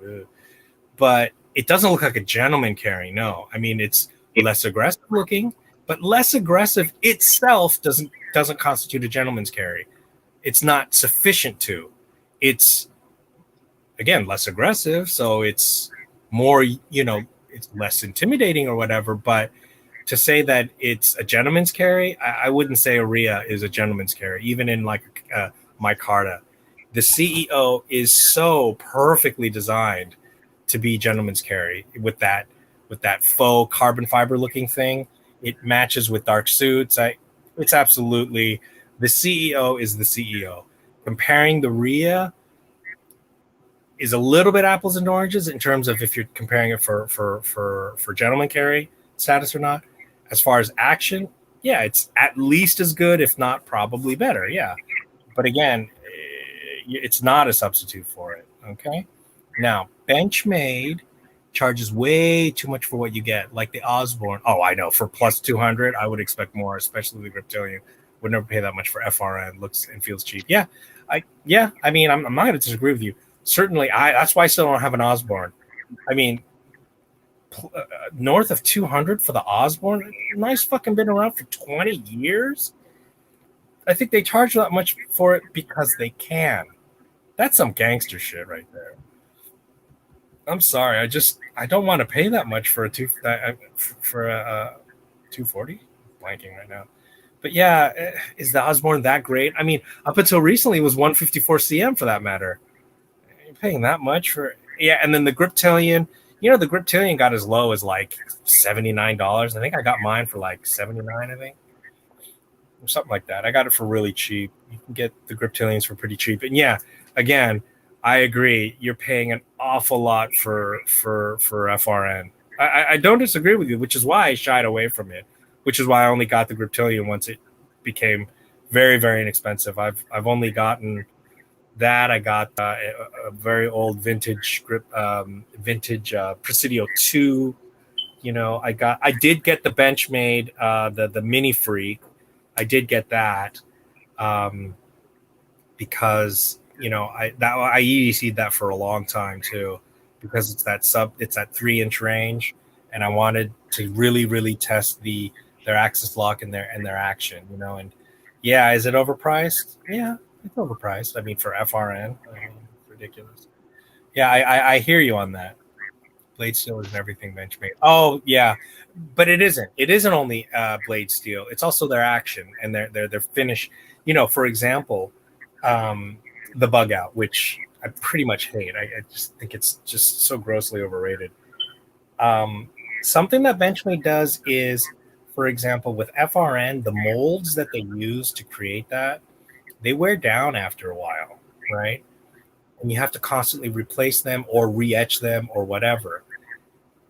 but it doesn't look like a gentleman carry. No, I mean it's less aggressive looking, but less aggressive itself doesn't constitute a gentleman's carry. It's not sufficient to. It's again less aggressive, so it's more it's less intimidating or whatever. But to say that it's a gentleman's carry, I wouldn't say a Rhea is a gentleman's carry, even in like micarta. The CEO is so perfectly designed to be gentleman's carry with that faux carbon fiber looking thing. It matches with dark suits. It's absolutely, the CEO is the CEO. Comparing the Rhea is a little bit apples and oranges in terms of if you're comparing it for gentleman carry status or not. As far as action, yeah, it's at least as good, if not probably better. Yeah. But again, it's not a substitute for it. Okay. Now, Benchmade charges way too much for what you get, like the Osborne. Oh, I know. For plus 200, I would expect more, especially the Griptilian. Would never pay that much for FRN. Looks and feels cheap. Yeah. I mean, I'm not going to disagree with you. Certainly, that's why I still don't have an Osborne. I mean, north of 200 for the Osborne. Nice fucking been around for 20 years. I think they charge that much for it because they can. That's some gangster shit right there. I'm sorry. I don't want to pay that much for a 240. Blanking right now. But yeah, is the Osborne that great? I mean, up until recently, it was 154 CM for that matter. You're paying that much for, yeah. And then the Griptilian, the Griptilian got as low as like $79. I think I got mine for like $79. I think, or something like that. I got it for really cheap. You can get the Griptilians for pretty cheap. And yeah, again, I agree. You're paying an awful lot for FRN. I don't disagree with you, which is why I shied away from it. Which is why I only got the Griptilian once it became very, very inexpensive. I've only gotten That I got a very old vintage grip, vintage Presidio 2. I did get the Benchmade, the Mini Freak. I did get that um, because I EDC'd that for a long time too, because it's that 3-inch range, and I wanted to really really test their axis lock and their action, and yeah, is it overpriced? Yeah, it's overpriced. I mean, for FRN, ridiculous. Yeah, I hear you on that. Blade steel isn't everything Benchmade. Oh yeah, but it isn't. It isn't only blade steel. It's also their action and their finish. For example, um, the bug out, which I pretty much hate. I just think it's just so grossly overrated. Um, Something that Benchmade does is, for example, with FRN, the molds that they use to create that, they wear down after a while, right? And you have to constantly replace them or re-etch them or whatever.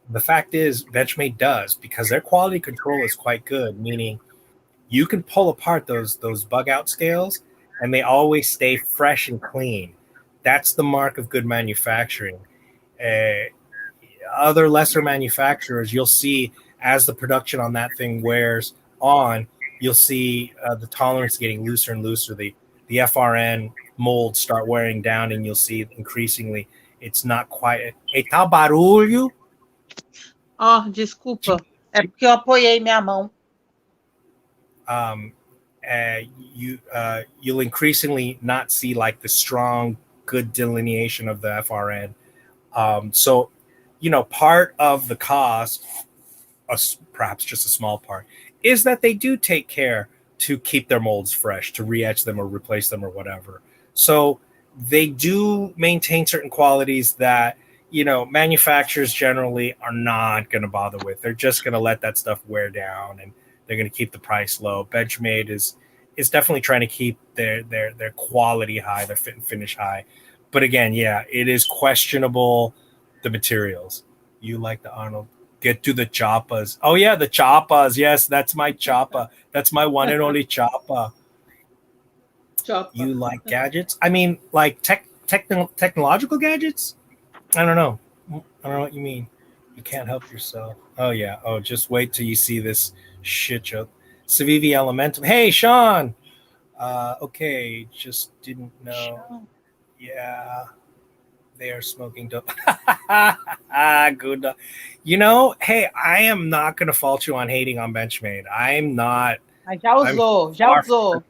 The fact is, Benchmade does, because their quality control is quite good, meaning you can pull apart those bug out scales and they always stay fresh and clean. That's the mark of good manufacturing. Uh, Other lesser manufacturers, you'll see as the production on that thing wears on, you'll see the tolerance getting looser and looser. The FRN molds start wearing down, and you'll see increasingly it's not quite. Eita barulho! Oh, desculpa. É porque eu apoiei minha mão. um, You'll increasingly not see like the strong, good delineation of the FRN. So, part of the cost, perhaps just a small part, is that they do take care to keep their molds fresh, to re-etch them or replace them or whatever. So they do maintain certain qualities that manufacturers generally are not going to bother with. They're just going to let that stuff wear down, and they're going to keep the price low. Benchmade is definitely trying to keep their quality high, their fit and finish high. But again, yeah, it is questionable, the materials. You like the Arnold? Get to the choppas. Oh yeah, the choppas. Yes, that's my choppa. That's my one and only choppa. You like gadgets? I mean, like technological gadgets? I don't know. I don't know what you mean. You can't help yourself. Oh yeah. Oh, just wait till you see this shit show. Civivi Elementum. Hey, Sean. Okay, just didn't know. Yeah, they are smoking dope. Good. Hey, I am not going to fault you on hating on Benchmade. I'm not. Mas já usou, já usou.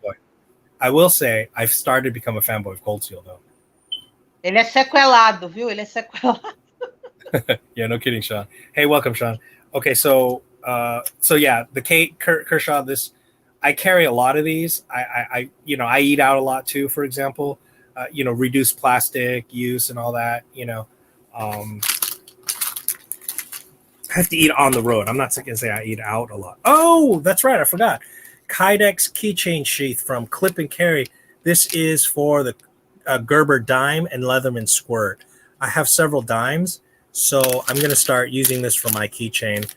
I will say I've started to become a fanboy of Cold Steel, though. Ele é sequelado, viu? Ele é sequelado. Yeah, no kidding, Sean. Hey, welcome, Sean. Okay, so yeah, the Kershaw. I carry a lot of these. I eat out a lot too. For example, reduce plastic use and all that. I have to eat on the road. I'm not going to say I eat out a lot. Oh, that's right. I forgot. Kydex keychain sheath from Clip and Carry. This is for the Gerber dime and Leatherman squirt. I have several dimes, so I'm going to start using this for my keychain.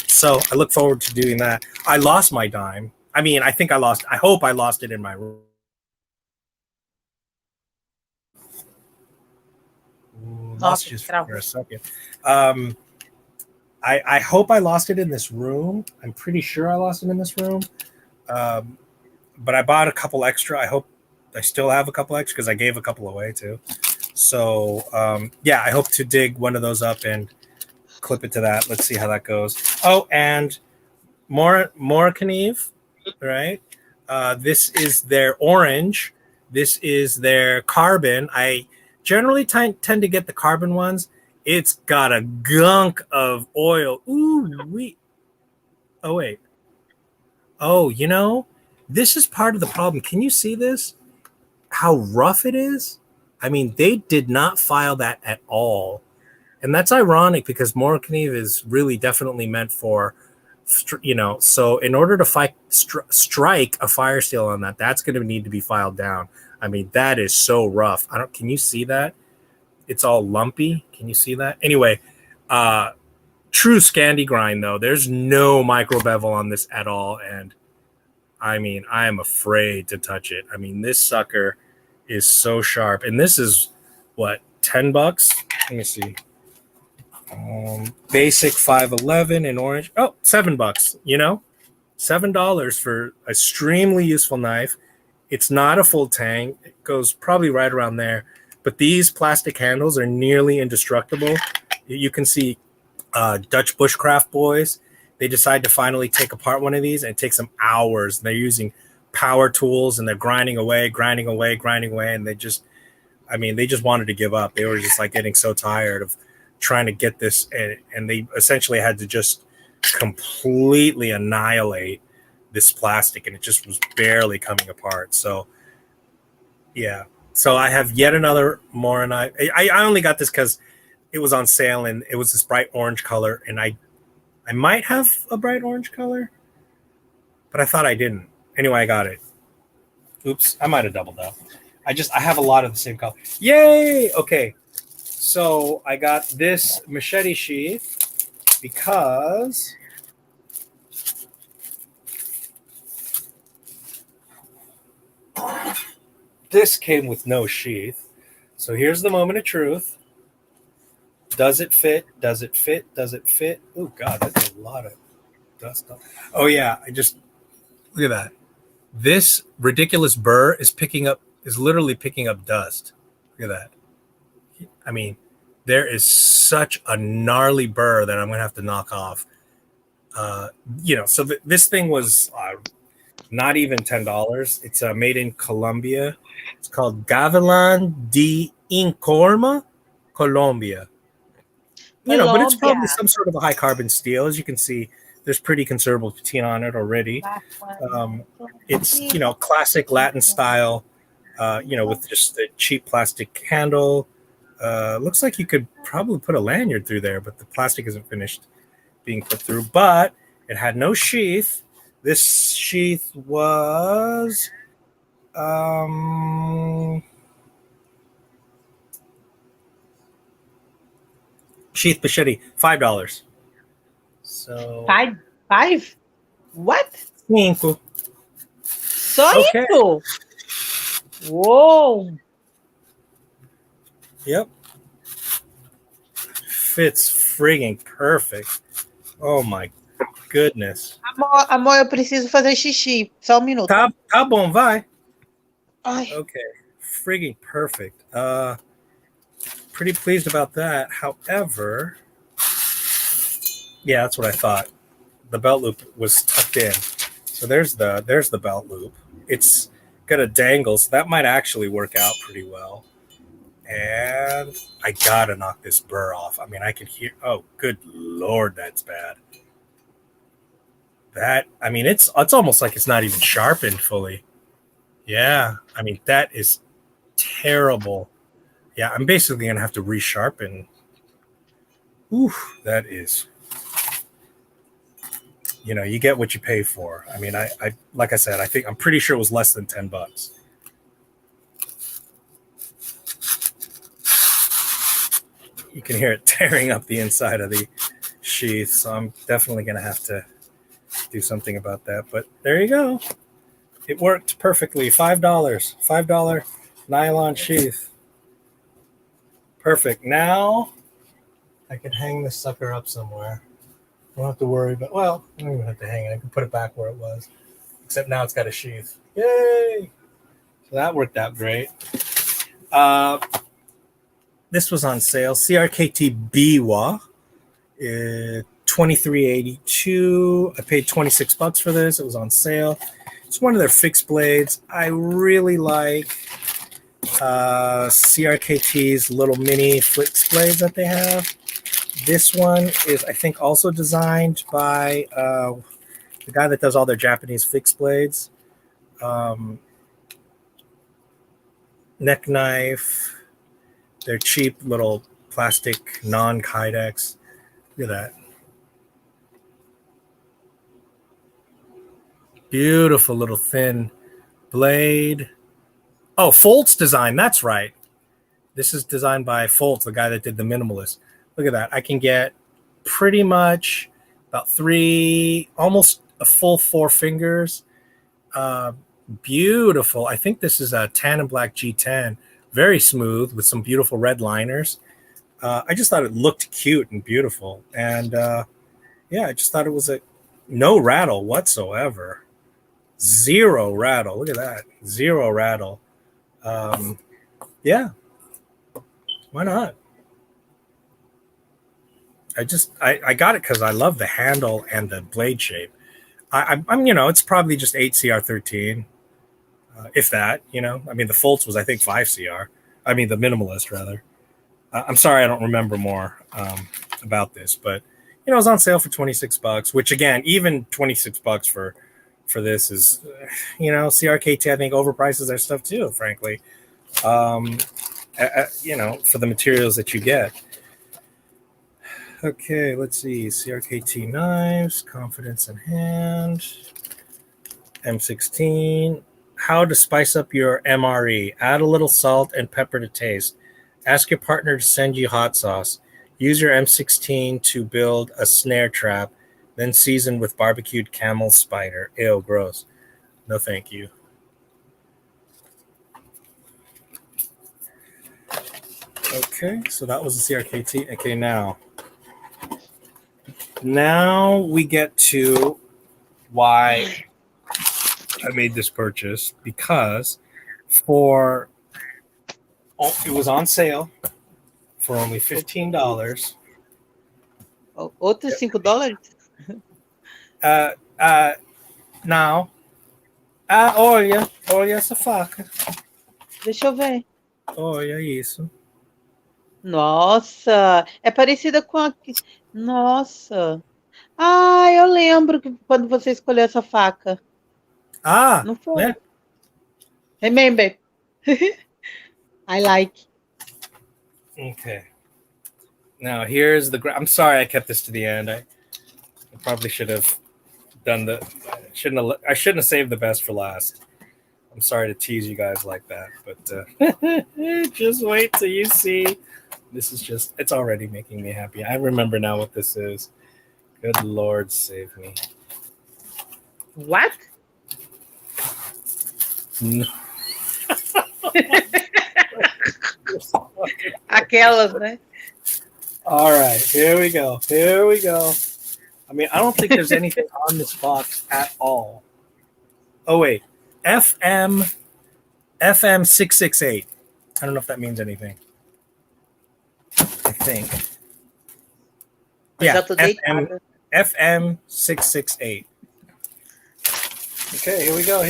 So I look forward to doing that. I lost my dime. I mean, I hope I lost it in my room. Lost just for a second. I hope I lost it in this room. I'm pretty sure I lost it in this room. But I bought a couple extra. I hope I still have a couple extra because I gave a couple away too. So yeah, I hope to dig one of those up and clip it to that. Let's see how that goes. Oh, and Morakaniv, right? This is their orange. This is their carbon. I generally tend to get the carbon ones. It's got a gunk of oil. Ooh, oh, wait. Oh, this is part of the problem. Can you see this? How rough it is? I mean, they did not file that at all. And that's ironic because Morakaniv is really definitely meant for, so in order to strike a fire steel on that, that's going to need to be filed down. I mean, that is so rough. Can you see that? It's all lumpy. Can you see that? Anyway, true Scandi grind though. There's no micro bevel on this at all, and I mean, I am afraid to touch it. I mean, this sucker is so sharp. And this is what, $10? Let me see. Basic 511 in orange. Oh, $7. You know, $7 for a extremely useful knife. It's not a full tang. It goes probably right around there. But these plastic handles are nearly indestructible. You can see Dutch bushcraft boys. They decide to finally take apart one of these, and it takes them hours. They're using power tools, and they're grinding away, and they just wanted to give up. They were just like getting so tired of trying to get this, and they essentially had to just completely annihilate this plastic, and it just was barely coming apart. So yeah, so I have yet another more, I only got this because it was on sale, and it was this bright orange color, and I might have a bright orange color, but I thought I didn't. Anyway, I got it. Oops, I might have doubled up. I have a lot of the same color. Yay! Okay, so I got this Machete Sheath because this came with no sheath. So here's the moment of truth. Does it fit? Does it fit? Does it fit? Oh, God, that's a lot of dust. Oh, yeah. Look at that. This ridiculous burr is literally picking up dust. Look at that. I mean, there is such a gnarly burr that I'm going to have to knock off. So this thing was not even $10. It's made in Colombia. It's called Gavilan de Incorma, Colombia. But it's probably some sort of a high carbon steel. As you can see, there's pretty considerable patina on it already. It's, classic Latin style, with just a cheap plastic handle. Looks like you could probably put a lanyard through there, but the plastic isn't finished being put through. But it had no sheath. This sheath was sheath machete, $5. So Five? What? Cinco. Só Okay. isso? Whoa. Yep. Fits frigging perfect. Oh my goodness. Amor, eu preciso fazer xixi. Só minuto. Tá bom, vai. Ai. Okay. Frigging perfect. Pretty pleased about that. However, yeah, that's what I thought. The belt loop was tucked in. So there's the belt loop. It's got a dangle, so that might actually work out pretty well. And I gotta knock this burr off. I mean, I can hear. Oh, good Lord, that's bad. It's almost like it's not even sharpened fully. Yeah, I mean, that is terrible. Yeah, I'm basically gonna have to resharpen. Ooh, that is. You get what you pay for. I mean, I like I said, I'm pretty sure it was less than $10. You can hear it tearing up the inside of the sheath, so I'm definitely going to have to do something about that. But there you go. It worked perfectly. $5 nylon sheath. Perfect. Now I can hang this sucker up somewhere. I don't have to worry about, I don't even have to hang it. I can put it back where it was. Except now it's got a sheath. Yay! So that worked out great. This was on sale. CRKT Biwa, $23.82. I paid $26 for this. It was on sale. It's one of their fixed blades. I really like CRKT's little mini fixed blades that they have. This one is, I think, also designed by the guy that does all their Japanese fixed blades. Neck knife. They're cheap little plastic non-kydex. Look at that. Beautiful little thin blade. Oh, Foltz design. That's right. This is designed by Foltz, the guy that did the Minimalist. Look at that. I can get pretty much about almost a full 4 fingers Beautiful. I think this is a tan and black G10. Very smooth with some beautiful red liners. I just thought it looked cute and beautiful. And I just thought it was no rattle whatsoever. Zero rattle. Look at that. Zero rattle. Yeah. Why not? I got it because I love the handle and the blade shape. I'm it's probably just 8CR13, if that. I mean, the Fultz was I think 5CR. I mean, the Minimalist rather. I'm sorry, I don't remember more about this, but it was on sale for $26. Which again, even $26 for this is, CRKT I think overprices their stuff too. Frankly, for the materials that you get. Okay, let's see. CRKT knives, confidence in hand, M16. How to spice up your MRE. Add a little salt and pepper to taste. Ask your partner to send you hot sauce. Use your M16 to build a snare trap, then season with barbecued camel spider. Ew, gross. No, thank you. Okay, so that was the CRKT. Okay, now we get to why I made this purchase, because it was on sale for only $15. Outros $5? Não. Olha essa faca. Deixa eu ver. Olha isso. Nossa, é parecida com a... Nossa. Eu lembro que quando você escolheu essa faca. Não foi? Yeah. Remember. I like. Okay. Now here's I'm sorry I kept this to the end. I probably should have done I shouldn't have saved the best for last. I'm sorry to tease you guys like that, but just wait till you see. This is it's already making me happy. I remember now what this is. Good Lord save me. What? No. Aquelas, né? All right, here we go. I mean, I don't think there's anything on this box at all. Oh, wait. FM 668. I don't know if that means anything. I think. Yeah, FM 668. Okay, here we go. Woo!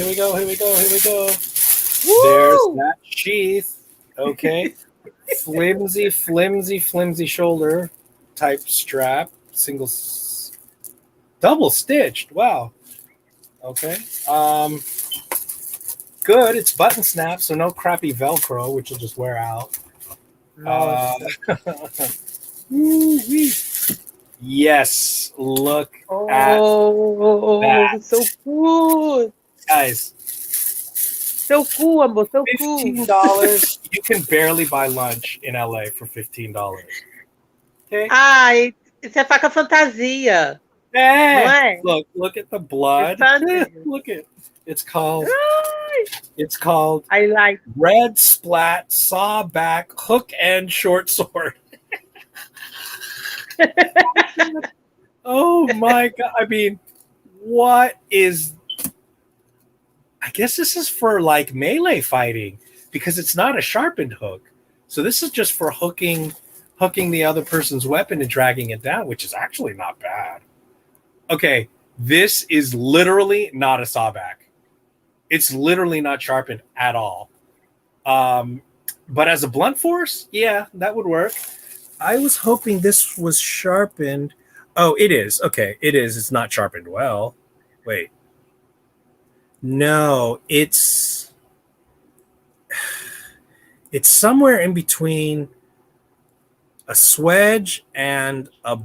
There's that sheath. Okay. flimsy shoulder type strap. Double stitched. Wow. Okay. Good. It's button snap, so no crappy Velcro, which will just wear out. Yes. Look at that. So cool. Guys. So cool, amor. So cool. $15. You can barely buy lunch in LA for $15. Okay. Isso é faca fantasia. Hey, não é? Look at the blood. Look at it's called I like Red Splat Saw Back Hook End Short Sword. Oh my god. I mean, what is I guess this is for like melee fighting because it's not a sharpened hook. So this is just for hooking the other person's weapon and dragging it down, which is actually not bad. Okay, this is literally not a sawback. It's literally not sharpened at all. But as a blunt force, yeah, that would work. I was hoping this was sharpened. Oh, it is. Okay, it is. It's not sharpened well. Wait. No, it's somewhere in between a swedge and a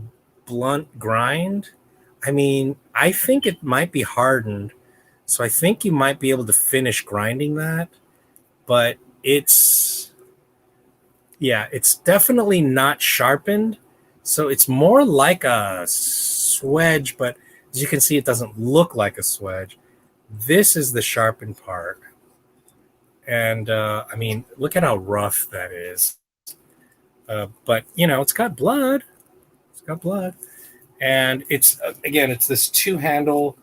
blunt grind. I mean, I think it might be hardened, so I think you might be able to finish grinding that, but it's definitely not sharpened, so it's more like a swedge, but as you can see, it doesn't look like a swedge. This is the sharpened part. And I mean, look at how rough that is. But, you know, it's got blood. It's got blood. And it's, again, it's this two-handle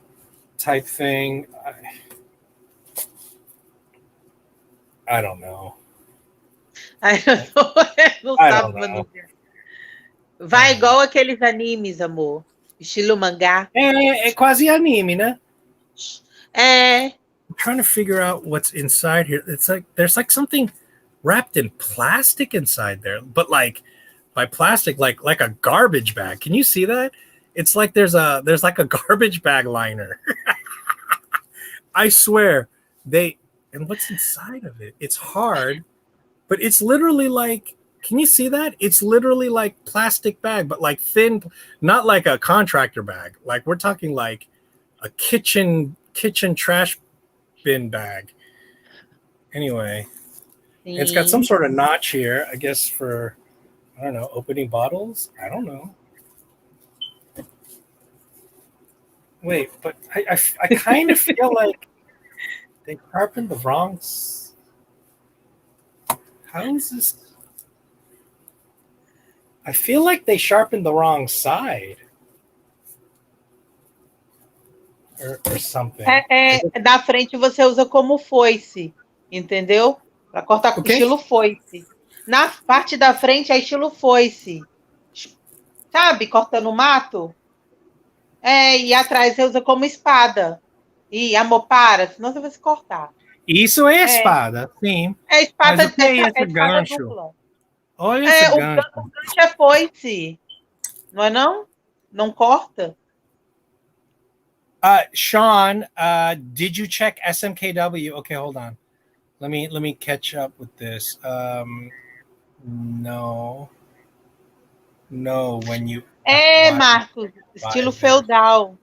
type thing. I don't know. Não I sabe don't know. manusear. Vai igual aqueles animes, amor. Estilo mangá. É quase anime, né? É. I'm trying to figure out what's inside here. It's like there's like something wrapped in plastic inside there, but like by plastic, like a garbage bag. Can you see that? It's like there's like a garbage bag liner. I swear and what's inside of it? It's hard, but it's literally like, can you see that? It's literally like plastic bag, but like thin, not like a contractor bag. Like we're talking like a kitchen trash bin bag. Anyway, it's got some sort of notch here, I guess, for, I don't know, opening bottles. I don't know. Wait, but I kind of feel like they sharpened the wrong. How is this? I feel like they sharpened the wrong side. Or something. Da frente você usa como foice, entendeu? Para cortar com estilo foice. Na parte da frente é estilo foice. Sabe? Cortando mato. E atrás você usa como espada. E amor, para, senão você vai se cortar. Isso é espada, sim. É espada, Mas o que é esse espada gancho? dupla. Olha esse gancho. O gancho é foice. Não é não? Não corta? Sean, did you check SMKW? Okay, hold on. Let me catch up with this. No, when you Marcos, estilo feudal.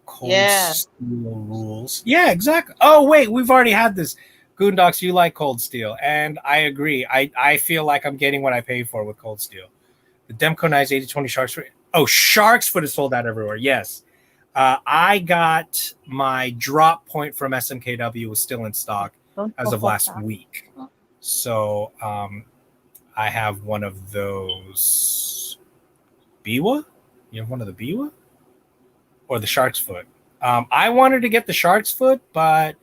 Cold steel rules. Yeah, exactly. Oh wait, we've already had this. Goondocks, you like cold steel, and I agree. I feel like I'm getting what I pay for with cold steel. The Demco Knives 80/20 Sharks. Oh, Shark's Foot is sold out everywhere. Yes. I got my drop point from SMKW was still in stock as of last week. So I have one of those. Biwa? You have one of the Biwa? Or the Shark's Foot? I wanted to get the Shark's Foot, but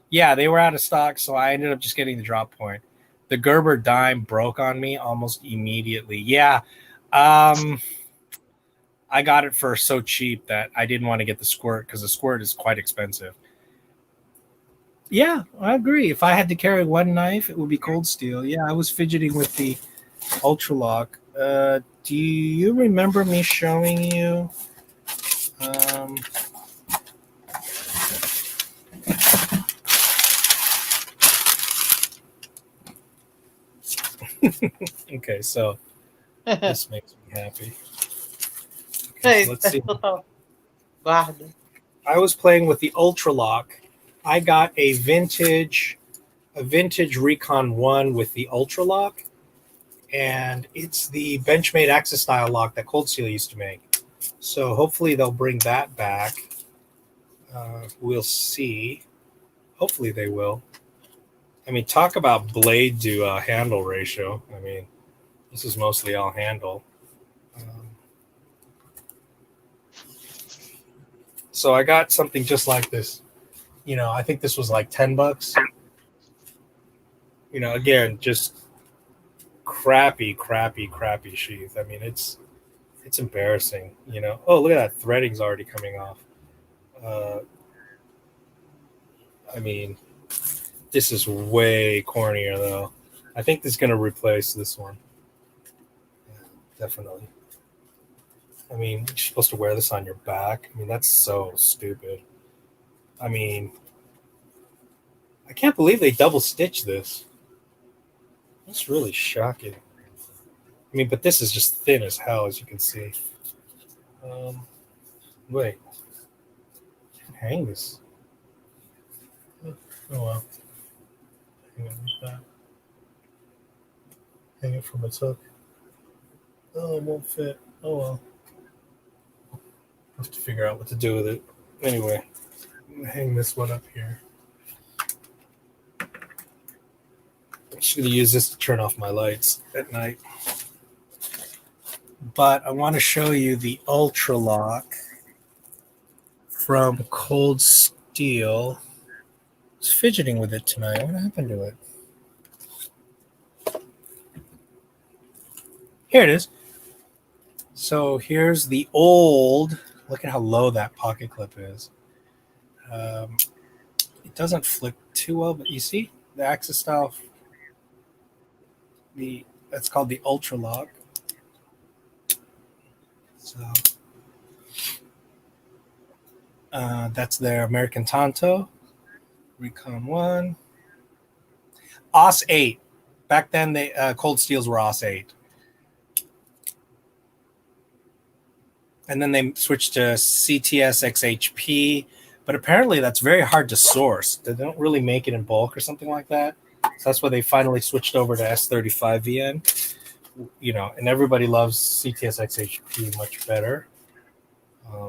yeah, they were out of stock, so I ended up just getting the drop point. The Gerber dime broke on me almost immediately. Yeah. I got it for so cheap that I didn't want to get the squirt because the squirt is quite expensive. Yeah, I agree. If I had to carry one knife, it would be cold steel. Yeah, I was fidgeting with the Ultralock. Do you remember me showing you? Okay, so this makes me happy. Okay, so let's see. Guarda. I was playing with the Ultralock. I got a vintage Recon 1 with the Ultralock, and it's the Benchmade Axis style lock that Cold Steel used to make. So hopefully they'll bring that back. We'll see. Hopefully they will. I mean, talk about blade to handle ratio. I mean, this is mostly all handle. So I got something just like this. You know, I think this was like $10. You know, again, just crappy sheath. I mean, it's embarrassing. You know. Oh, look at that threading's already coming off. I mean, this is way cornier though. I think this is going to replace this one. Yeah, definitely. I mean, you're supposed to wear this on your back. I mean, that's so stupid. I mean, I can't believe they double stitched this. That's really shocking. I mean, but this is just thin as hell, as you can see. Wait. Hang this. Oh, well. Hang it like that. Hang it from its hook. Oh, it won't fit. Oh, well. I have to figure out what to do with it. Anyway, hang this one up here. I'm just going to use this to turn off my lights at night. But I want to show you the Ultra Lock from Cold Steel. I was fidgeting with it tonight. What happened to it? Here it is. So here's the old. Look at how low that pocket clip is. It doesn't flick too well, but you see the Axis style. That's called the Ultra Lock. So that's their American Tonto. Recon 1. OS 8. Back then, they Cold Steels were OS 8. And then they switched to CTS XHP. But apparently, that's very hard to source. They don't really make it in bulk or something like that. So that's why they finally switched over to S35VN. You know, and everybody loves CTS XHP much better.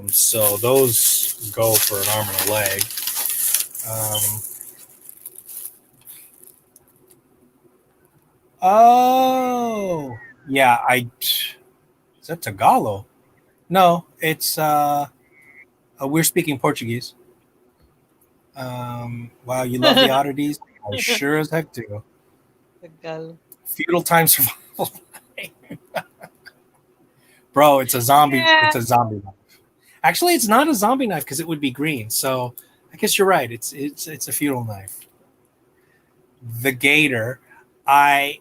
So those go for an arm and a leg. Oh, yeah. Is that Tagalog? No, it's we're speaking Portuguese. Wow, you love the oddities? I sure as heck do. Feudal time survival. Bro, it's a zombie. Yeah. It's a zombie knife. Actually, it's not a zombie knife because it would be green. So I guess you're right. It's a feudal knife. The Gator, the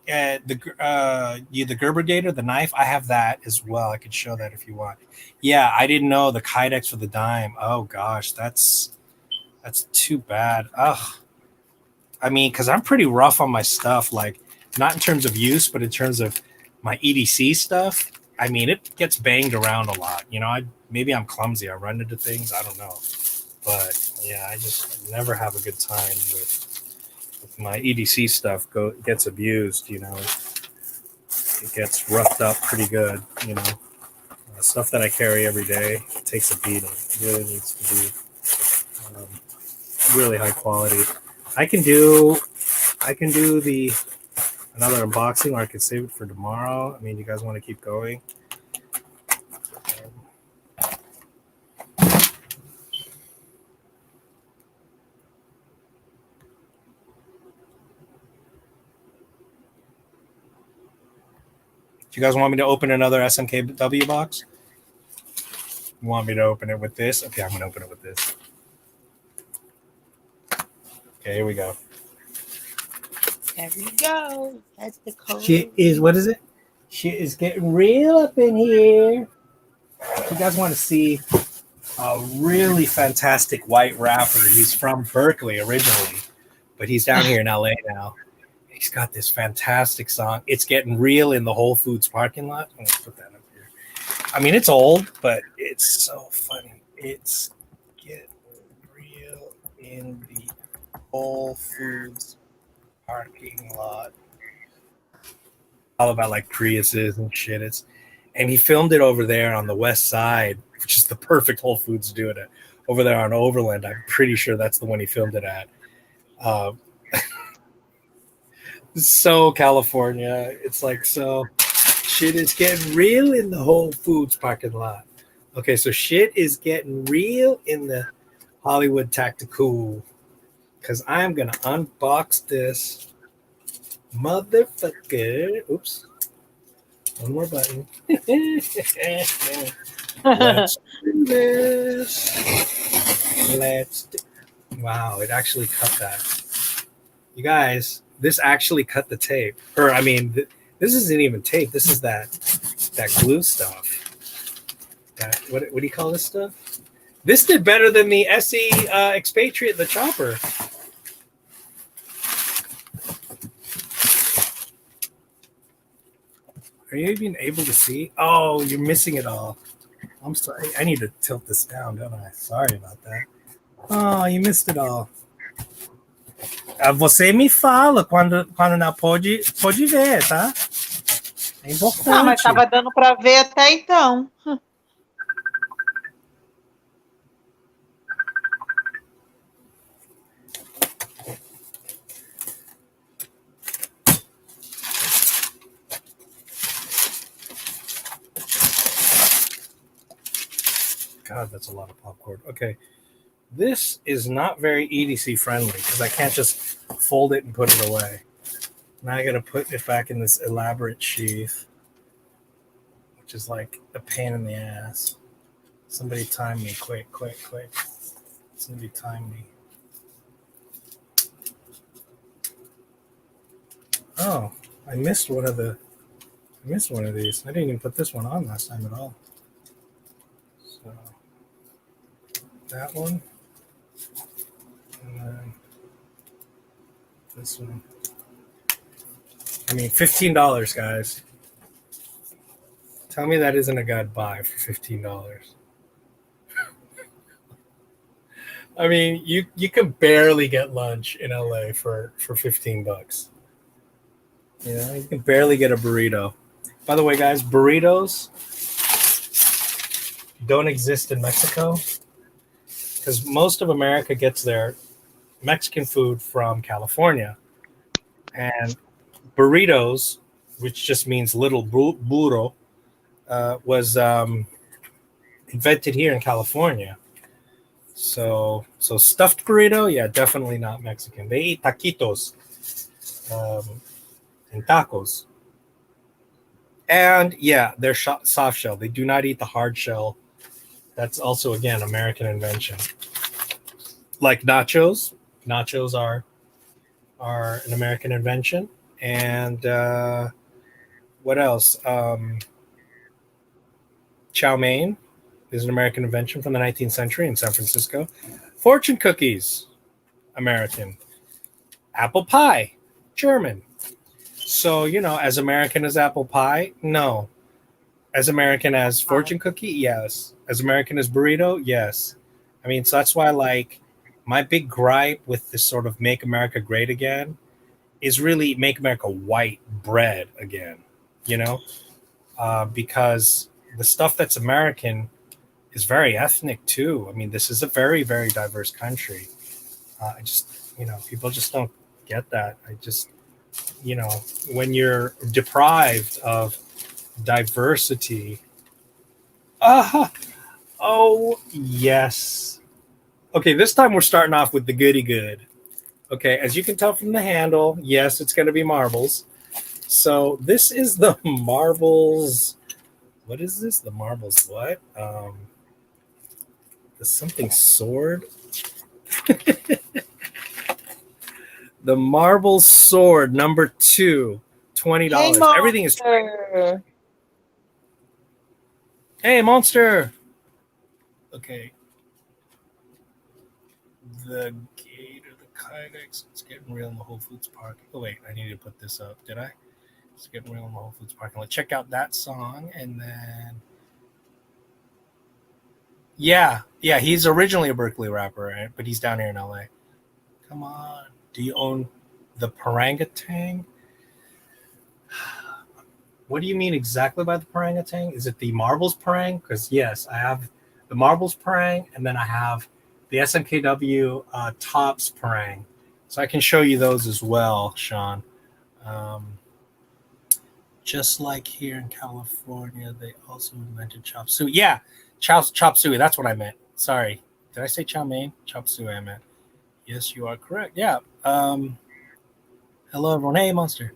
Gerber Gator, the knife. I have that as well. I could show that if you want. Yeah, I didn't know the Kydex for the dime. Oh gosh, that's too bad. Ugh. I mean, because I'm pretty rough on my stuff. Like, not in terms of use, but in terms of my EDC stuff. I mean, it gets banged around a lot. You know, maybe I'm clumsy. I run into things. I don't know. But, yeah, I just never have a good time with my EDC stuff. Gets abused, you know. It gets roughed up pretty good, you know. Stuff that I carry every day takes a beating. It really needs to be really high quality. I can do another unboxing, or I could save it for tomorrow. I mean, you guys want to keep going? Do you guys want me to open another SMKW box? You want me to open it with this? Okay, I'm going to open it with this. Okay, here we go. There we go. That's the code. Shit is, what is it? Shit is getting real up in here. If you guys want to see a really fantastic white rapper, he's from Berkeley originally, but he's down here in LA now. He's got this fantastic song. It's getting real in the Whole Foods parking lot. I'm going to put that up here. I mean, it's old, but it's so funny. It's getting real in the Whole Foods parking lot. All about like Priuses and shit. And he filmed it over there on the west side, which is the perfect Whole Foods to do it at. Over there on Overland. I'm pretty sure that's the one he filmed it at. So California. It's like, so shit is getting real in the Whole Foods parking lot. Okay, so shit is getting real in the Hollywood Tactical. Because I'm going to unbox this motherfucker. Oops. One more button. Let's do this. Wow, it actually cut that. You guys, this actually cut the tape. Or, I mean, this isn't even tape. This is that glue stuff. What do you call this stuff? This did better than the SE Expatriate, the chopper. Are you even able to see? Oh, you're missing it all. I'm sorry. I need to tilt this down, don't I? Sorry about that. Oh, you missed it all. Você me fala quando não pode ver, tá? É importante. Ah, mas estava dando para ver até então. God, that's a lot of popcorn. Okay. This is not very EDC friendly because I can't just fold it and put it away. Now I got to put it back in this elaborate sheath, which is like a pain in the ass. Somebody time me, quick. Somebody time me. Oh, I missed one of these. I didn't even put this one on last time at all. So that one, and then this one. I mean, $15, guys. Tell me that isn't a good buy for $15. I mean, you can barely get lunch in LA for $15. You know, you can barely get a burrito. By the way, guys, burritos don't exist in Mexico because most of America gets their Mexican food from California. And burritos, which just means little burro, was invented here in California. So stuffed burrito, yeah, definitely not Mexican. They eat taquitos and tacos. And yeah, they're soft shell. They do not eat the hard shell. That's also, again, American invention. Like nachos. Nachos are an American invention. And what else? Chow mein is an American invention from the 19th century in San Francisco. Fortune cookies, American. Apple pie, German. So, you know, as American as apple pie? No. As American as fortune cookie? Yes. As American as burrito? Yes. I mean, so that's why, like, my big gripe with this sort of make America great again is really make America white bread again, you know? Because the stuff that's American is very ethnic too. I mean, this is a very, very diverse country. I just, you know, people just don't get that. I just, you know, when you're deprived of diversity. Oh, yes. Okay, this time we're starting off with the goody good. Okay, as you can tell from the handle, yes, it's going to be marbles. So this is the marbles. What is this? The marbles what? The something sword. The marble sword number 2, $20. Hey, Everything is. Monster. Hey, monster. Okay. The gate or the kydex. It's getting real in the Whole Foods park. Oh wait, I need to put this up. Did I? It's getting real in the Whole Foods parking lot. Check out that song, and then yeah, he's originally a Berkeley rapper, right? But he's down here in LA. Come on, do you own the Parangatang? What do you mean exactly by the Parangatang? Is it the marbles parang? Because yes, I have the marbles parang, and then I have the SMKW tops parang. So I can show you those as well, Sean. Just like here in California, they also invented chop suey. Yeah, chop suey. That's what I meant. Sorry. Did I say chow mein? Chop suey I meant. Yes, you are correct. Yeah. Hello, everyone. Hey, Monster.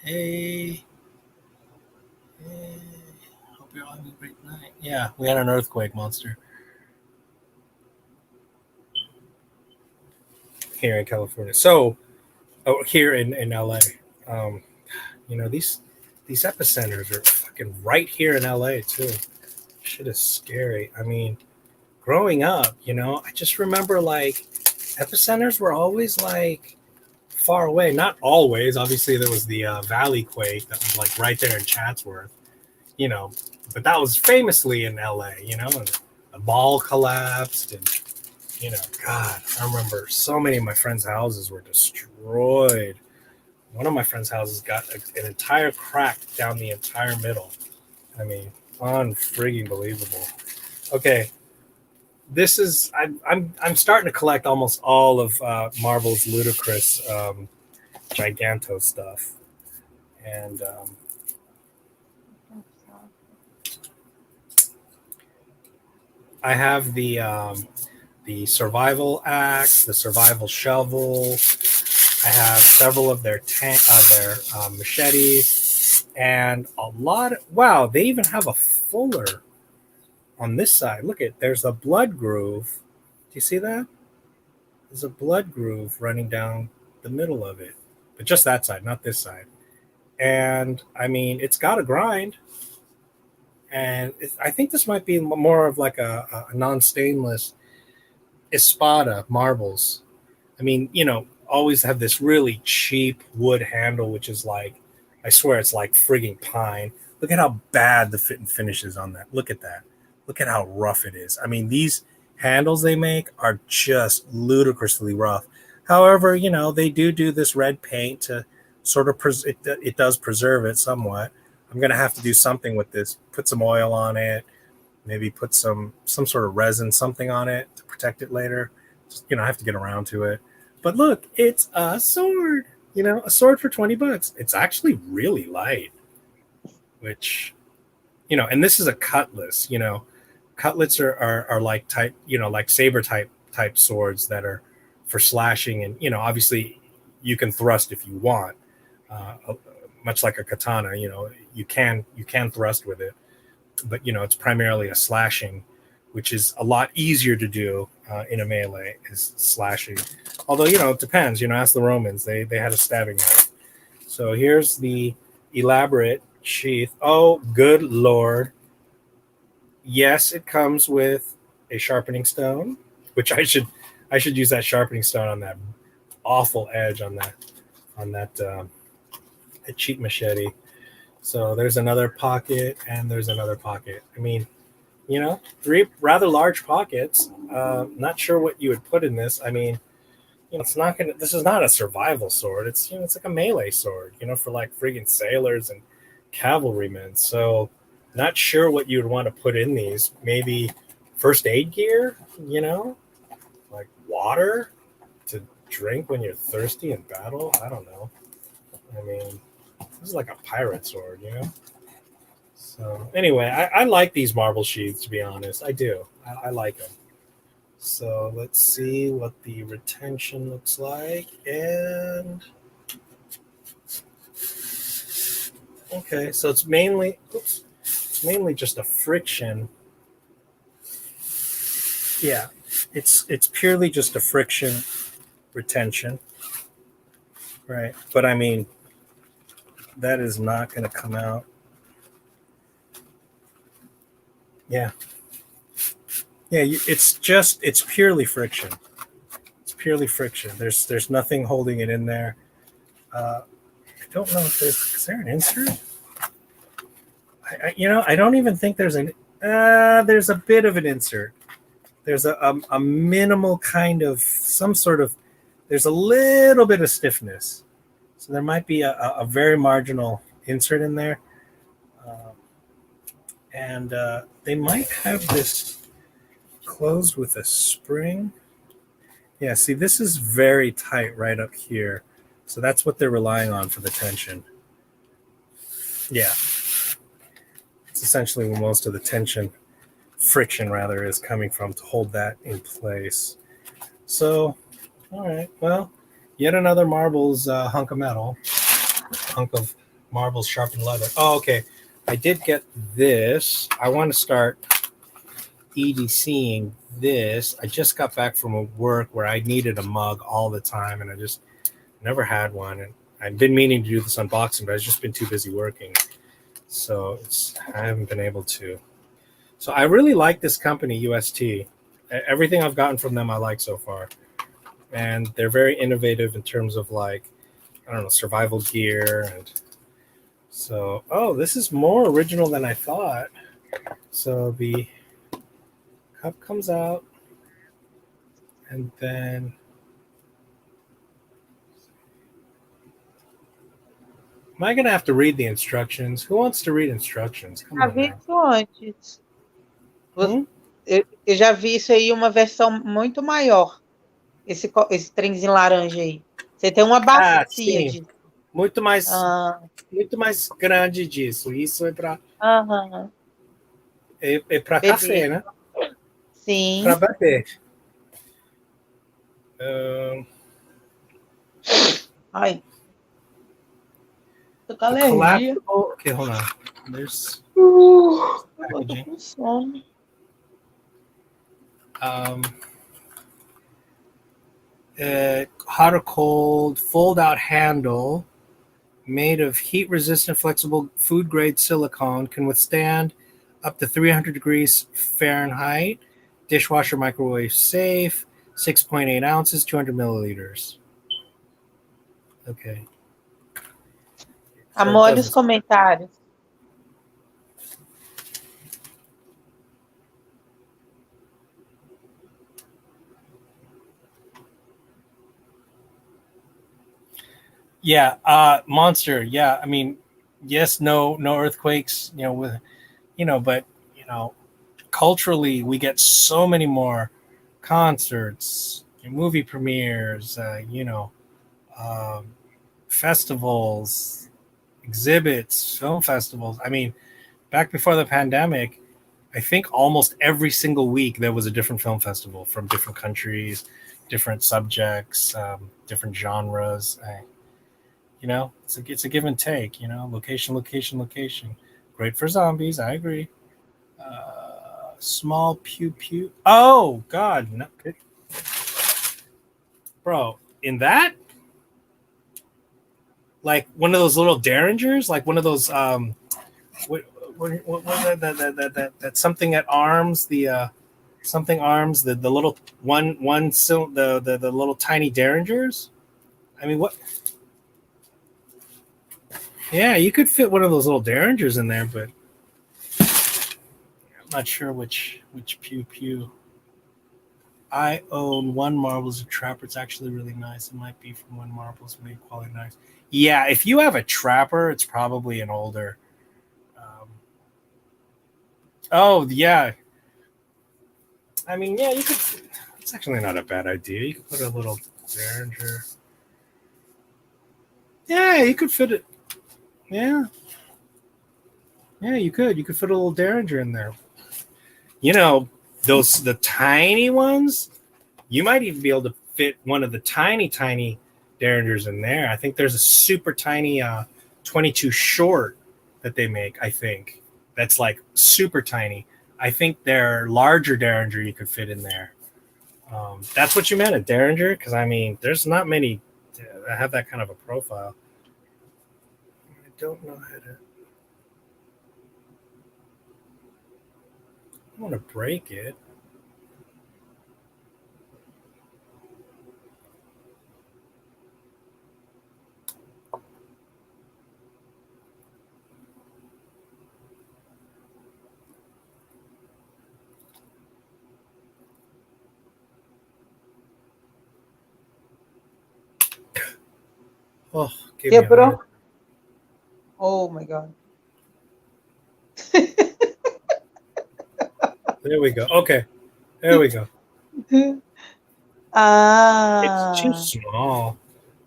Hey. Hope you're having a great night. Yeah, we had an earthquake, Monster. Here in California. So, here in LA. You know, these epicenters are fucking right here in LA too. Shit is scary. I mean, growing up, you know, I just remember like epicenters were always like far away. Not always. Obviously, there was the Valley quake that was like right there in Chatsworth, you know, but that was famously in LA, you know, and the mall collapsed and, you know, God, I remember so many of my friends' houses were destroyed. One of my friends' houses got an entire crack down the entire middle. I mean, unfrigging believable. Okay, this is I'm starting to collect almost all of Marvel's ludicrous Giganto stuff, and I have the survival axe, the survival shovel. I have several of their machetes, and a lot. Wow, they even have a fuller on this side. Look at, there's a blood groove. Do you see that? There's a blood groove running down the middle of it, but just that side, not this side. And I mean, it's got a grind, and I think this might be more of like a non-stainless espada marbles. I mean, always have this really cheap wood handle, which is like, I swear it's like frigging pine. Look at how bad the fit and finish is on that. Look at that. Look at how rough it is. I mean, these handles they make are just ludicrously rough. However, they do this red paint to sort of, it does preserve it somewhat. I'm going to have to do something with this, put some oil on it, maybe put some sort of resin, something on it to protect it later. Just, I have to get around to it. But look, it's a sword, a sword for $20. It's actually really light, which, and this is a cutlass, Cutlets are like type, like saber type swords that are for slashing. And, obviously you can thrust if you want, much like a katana, you can thrust with it, but, it's primarily a slashing, which is a lot easier to do in a melee, is slashing. Although, it depends, ask the Romans, they had a stabbing knife. So here's the elaborate sheath. Oh, good Lord. Yes, it comes with a sharpening stone, which I should use that sharpening stone on that awful edge on that cheap machete. So there's another pocket and there's another pocket. I mean, 3 rather large pockets. Not sure what you would put in this. I mean, this is not a survival sword. It's it's like a melee sword, for like friggin' sailors and cavalrymen. So not sure what you would want to put in these. Maybe first aid gear, like water to drink when you're thirsty in battle. I don't know. I mean, this is like a pirate sword, So anyway, I like these marble sheaths, to be honest. I do. I like them. So let's see what the retention looks like. And okay, so it's mainly just a friction. Yeah, it's purely just a friction retention, right? But I mean, that is not going to come out. Yeah, it's purely friction. It's purely friction. There's nothing holding it in there. I don't know if is there an insert? I don't even think there's there's a bit of an insert. There's a minimal kind of there's a little bit of stiffness. So there might be a very marginal insert in there. And they might have this closed with a spring. Yeah, see, this is very tight right up here. So that's what they're relying on for the tension. Yeah. It's essentially where most of the friction rather, is coming from to hold that in place. So, all right, well, yet another marbles hunk of metal, hunk of marbles sharpened leather. Oh, okay. I did get this. I want to start EDCing this. I just got back from a work where I needed a mug all the time, and I just never had one. And I've been meaning to do this unboxing, but I've just been too busy working. So I haven't been able to. So I really like this company, UST. Everything I've gotten from them I like so far. And they're very innovative in terms of survival gear. And so, this is more original than I thought. So the cup comes out, and then am I going to have to read the instructions? Who wants to read instructions? Come on vi now. isso antes. Eu já vi isso aí, uma versão muito maior. Esse trenzinho laranja aí. Você tem uma bacia disso. Muito mais grande disso. Isso é para é para café, né? Sim. Para bater. Ai. Tô com alergia. Okay, hold on. There's Eu tô com sono. Hot or cold, fold-out handle made of heat-resistant, flexible, food-grade silicone, can withstand up to 300 degrees Fahrenheit, dishwasher microwave safe, 6.8 ounces, 200 milliliters. Okay. Amor, os comentários. Yeah, Monster. Yeah, I mean, yes, no earthquakes. But culturally, we get so many more concerts, movie premieres, festivals, exhibits, film festivals. I mean, back before the pandemic, I think almost every single week there was a different film festival from different countries, different subjects, different genres. It's a give and take. Location. Great for zombies. I agree. Small pew pew. Oh God, no, bro! In that, like one of those little derringers, like one of those what was that something at arms, the something arms, the little the little tiny derringers. I mean, what? Yeah, you could fit one of those little derringers in there, but I'm not sure which pew pew. I own one Marbles of Trapper. It's actually really nice. It might be from One Marbles, made quality nice. Yeah, if you have a Trapper, it's probably an older. Oh yeah. I mean, yeah, you could. It's actually not a bad idea. You could put a little derringer. Yeah, you could fit it. Yeah. Yeah, you could. You could fit a little derringer in there. The tiny ones, you might even be able to fit one of the tiny derringers in there. I think there's a super tiny 22 short that they make, I think. That's like super tiny. I think their larger derringer you could fit in there. That's what you meant, a derringer? Because, I mean, there's not many that have that kind of a profile. I don't know how to... I want to break it. Oh, quebrou. Oh my God. There we go. Okay. There we go. It's too small.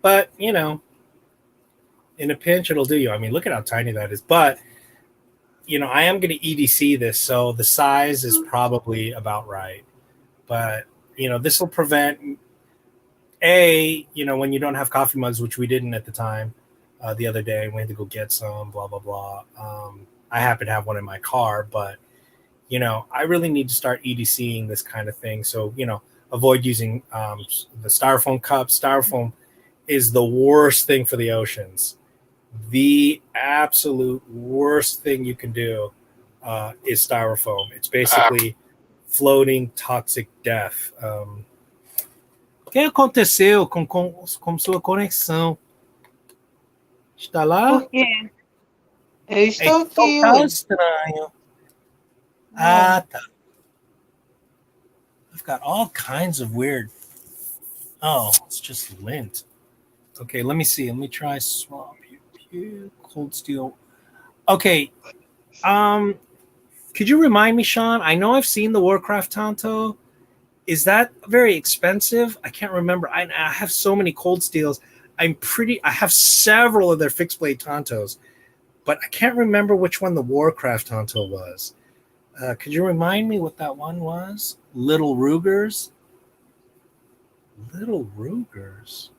But, in a pinch, it'll do you. I mean, look at how tiny that is. But, I am going to EDC this, so the size is probably about right. But, this will prevent, when you don't have coffee mugs, which we didn't at the time the other day. We had to go get some, blah, blah, blah. I happen to have one in my car, but, I really need to start EDCing this kind of thing. So, avoid using the styrofoam cups. Styrofoam is the worst thing for the oceans. The absolute worst thing you can do is styrofoam. It's basically floating toxic death. O que aconteceu com sua conexão? Está lá? Por quê? Eu estou aqui. Tá estranho. Ah, tá. I've got all kinds of weird. Oh, it's just lint. Okay, let me see. Let me try swap. Cold steel. Okay. Could you remind me, Sean? I know I've seen the Warcraft Tanto. Is that very expensive? I can't remember. I have so many cold steels. I have several of their fixed blade Tantos, but I can't remember which one the Warcraft Tanto was. Could you remind me what that one was? Little Rugers. Little Rugers.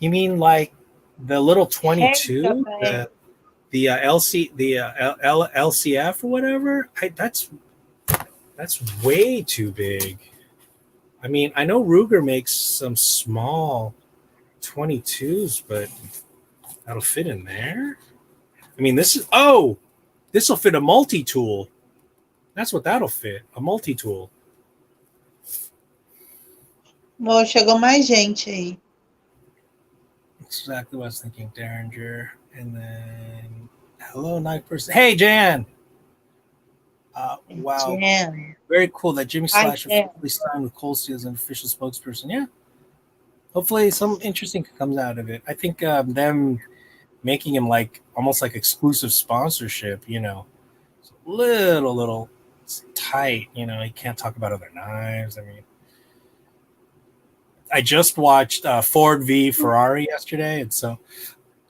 You mean like the little 22, the LC, the LCF or whatever? That's way too big. I mean, I know Ruger makes some small 22s, but that'll fit in there. I mean, this will fit a multi-tool. That's what that'll fit, a multi-tool. Oh, chegou mais gente aí. That's exactly what I was thinking, Derringer. And then, hello, knife person. Hey, Jan. Wow. Jan. Very cool that Jimmy Slash officially signed with Cold Steel as an official spokesperson. Yeah. Hopefully some interesting comes out of it. I think them making him like almost like exclusive sponsorship, you know, it's a little tight, you know, you can't talk about other knives. I mean, I just watched Ford v Ferrari yesterday, and so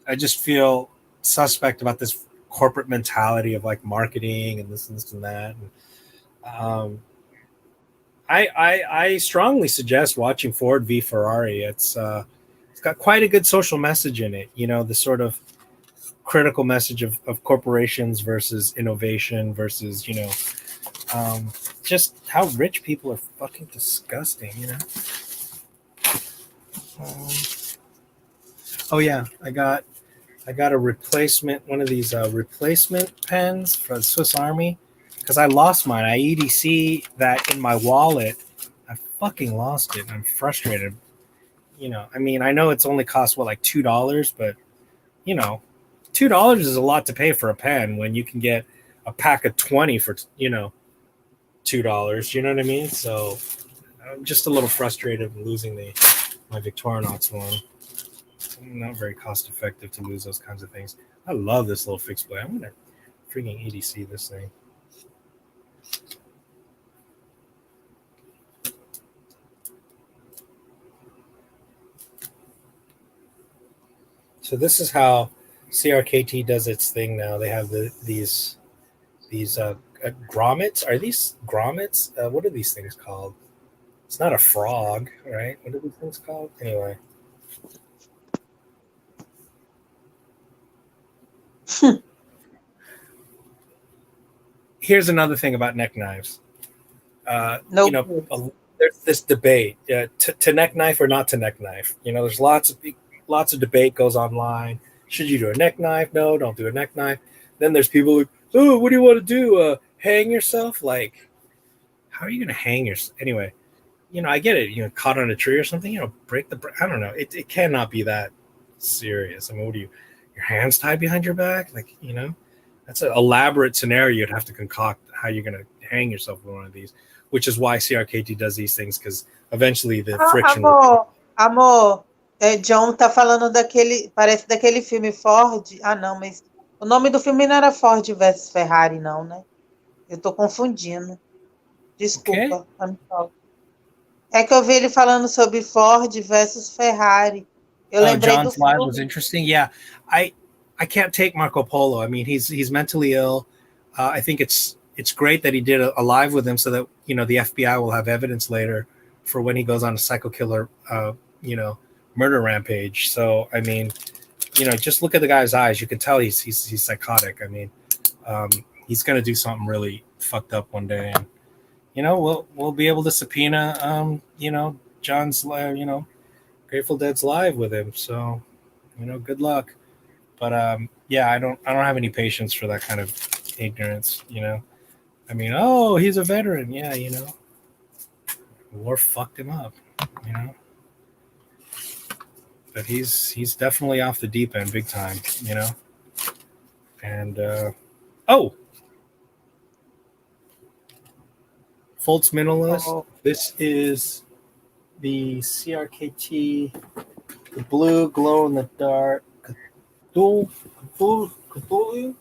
I just feel suspect about this corporate mentality of like marketing and this and that. And, I strongly suggest watching Ford v Ferrari. It's got quite a good social message in it. You know, the sort of critical message of corporations versus innovation versus, you know, just how rich people are fucking disgusting, you know? Oh yeah, I got a replacement, one of these replacement pens for the Swiss Army, because I lost mine. I EDC that in my wallet. I fucking lost it. I'm frustrated. You know, I mean, I know it's only cost what, like $2, but you know, $2 is a lot to pay for a pen when you can get a pack of 20 for, you know, $2. You know what I mean? So I'm just a little frustrated losing my Victorinox one. Not very cost effective to lose those kinds of things. I love this little fixed blade. I'm gonna freaking EDC this thing. So this is how CRKT does its thing now. They have these grommets. Are these grommets? What are these things called? It's not a frog, right? What are these things called? Anyway. Here's another thing about neck knives. You know, there's this debate to neck knife or not to neck knife. You know, there's lots of debate goes online. Should you do a neck knife? No, don't do a neck knife. Then there's people who, oh, what do you want to do? Hang yourself? Like, how are you going to hang yourself? Anyway, you know, I get it. You know, caught on a tree or something, you know, I don't know. It cannot be that serious. I mean, what do your hands tied behind your back? Like, you know, that's an elaborate scenario you'd have to concoct how you're going to hang yourself with one of these, which is why CRKT does these things, because eventually the friction... Amor, John tá falando parece daquele filme Ford. Ah, não, mas o nome do filme não era Ford versus Ferrari, não, né? Eu tô confundindo. Desculpa. Okay. É que eu vi ele falando sobre Ford versus Ferrari. Eu lembrei John's do live filme. was interesting. Yeah, I can't take Marco Polo. I mean, he's mentally ill. I think it's great that he did a live with him so that, you know, the FBI will have evidence later for when he goes on a psycho killer, you know, murder rampage. So, I mean, you know, just look at the guy's eyes. You can tell he's psychotic. I mean, he's going to do something really fucked up one day. And, you know, we'll be able to subpoena, you know, John's, you know, Grateful Dead's live with him. So, you know, good luck. But, yeah, I don't have any patience for that kind of ignorance, you know. I mean, oh, he's a veteran. Yeah, you know, war fucked him up, you know. But he's definitely off the deep end big time, you know. And Foltz Minimalist. Oh. This is the CRKT, the blue glow in the dark Cthulhu,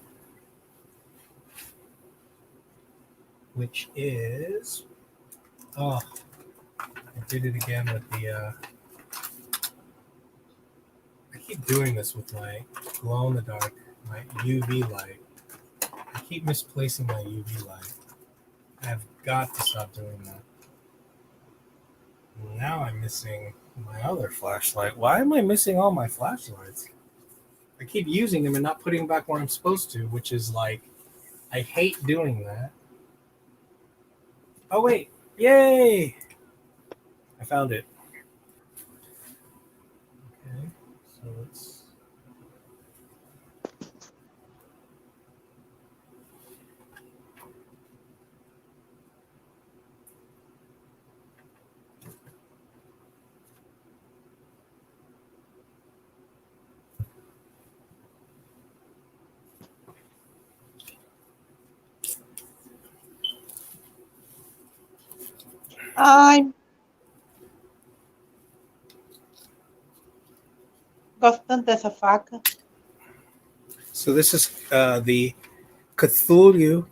which is, oh, I did it again with the, I keep doing this with my glow in the dark, my UV light. I keep misplacing my UV light. I've got to stop doing that. Now I'm missing my other flashlight. Why am I missing all my flashlights? I keep using them and not putting them back where I'm supposed to, which is like, I hate doing that. Oh, wait. Yay! I found it. Okay, so let's... Ai, gosto tanto dessa faca. So this is the Cthulhu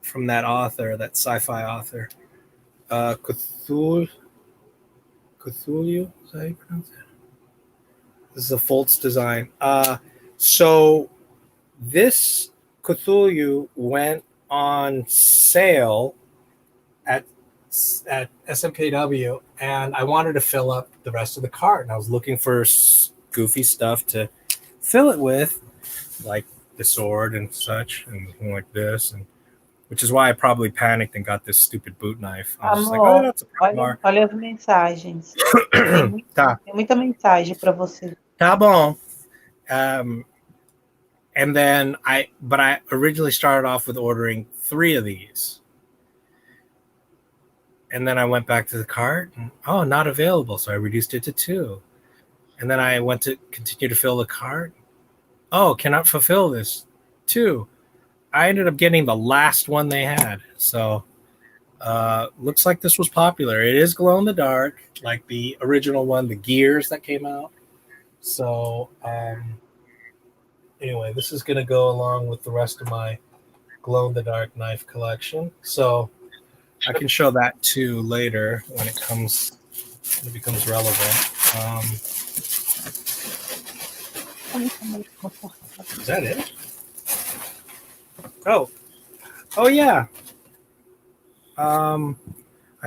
from that author, that sci-fi author. Cthulhu? Is that how you pronounce it? This is a Foltz design. So this Cthulhu went on sale at SMKW, and I wanted to fill up the rest of the cart, and I was looking for goofy stuff to fill it with, like the sword and such, and like this, and which is why I probably panicked and got this stupid boot knife. I was just like, oh, Amor, that's a Kommer. olha as mensagens. Tem Tá, muita mensagem para você. tá bom. And then I originally started off with ordering 3 of these. And then I went back to the cart and, oh, not available. So I reduced it to 2. And then I went to continue to fill the cart. Oh, cannot fulfill this. 2. I ended up getting the last one they had. So looks like this was popular. It is glow in the dark, like the original one, the gears that came out. So anyway, this is going to go along with the rest of my glow in the dark knife collection. So I can show that too later when it becomes relevant. Is that it? Oh yeah. I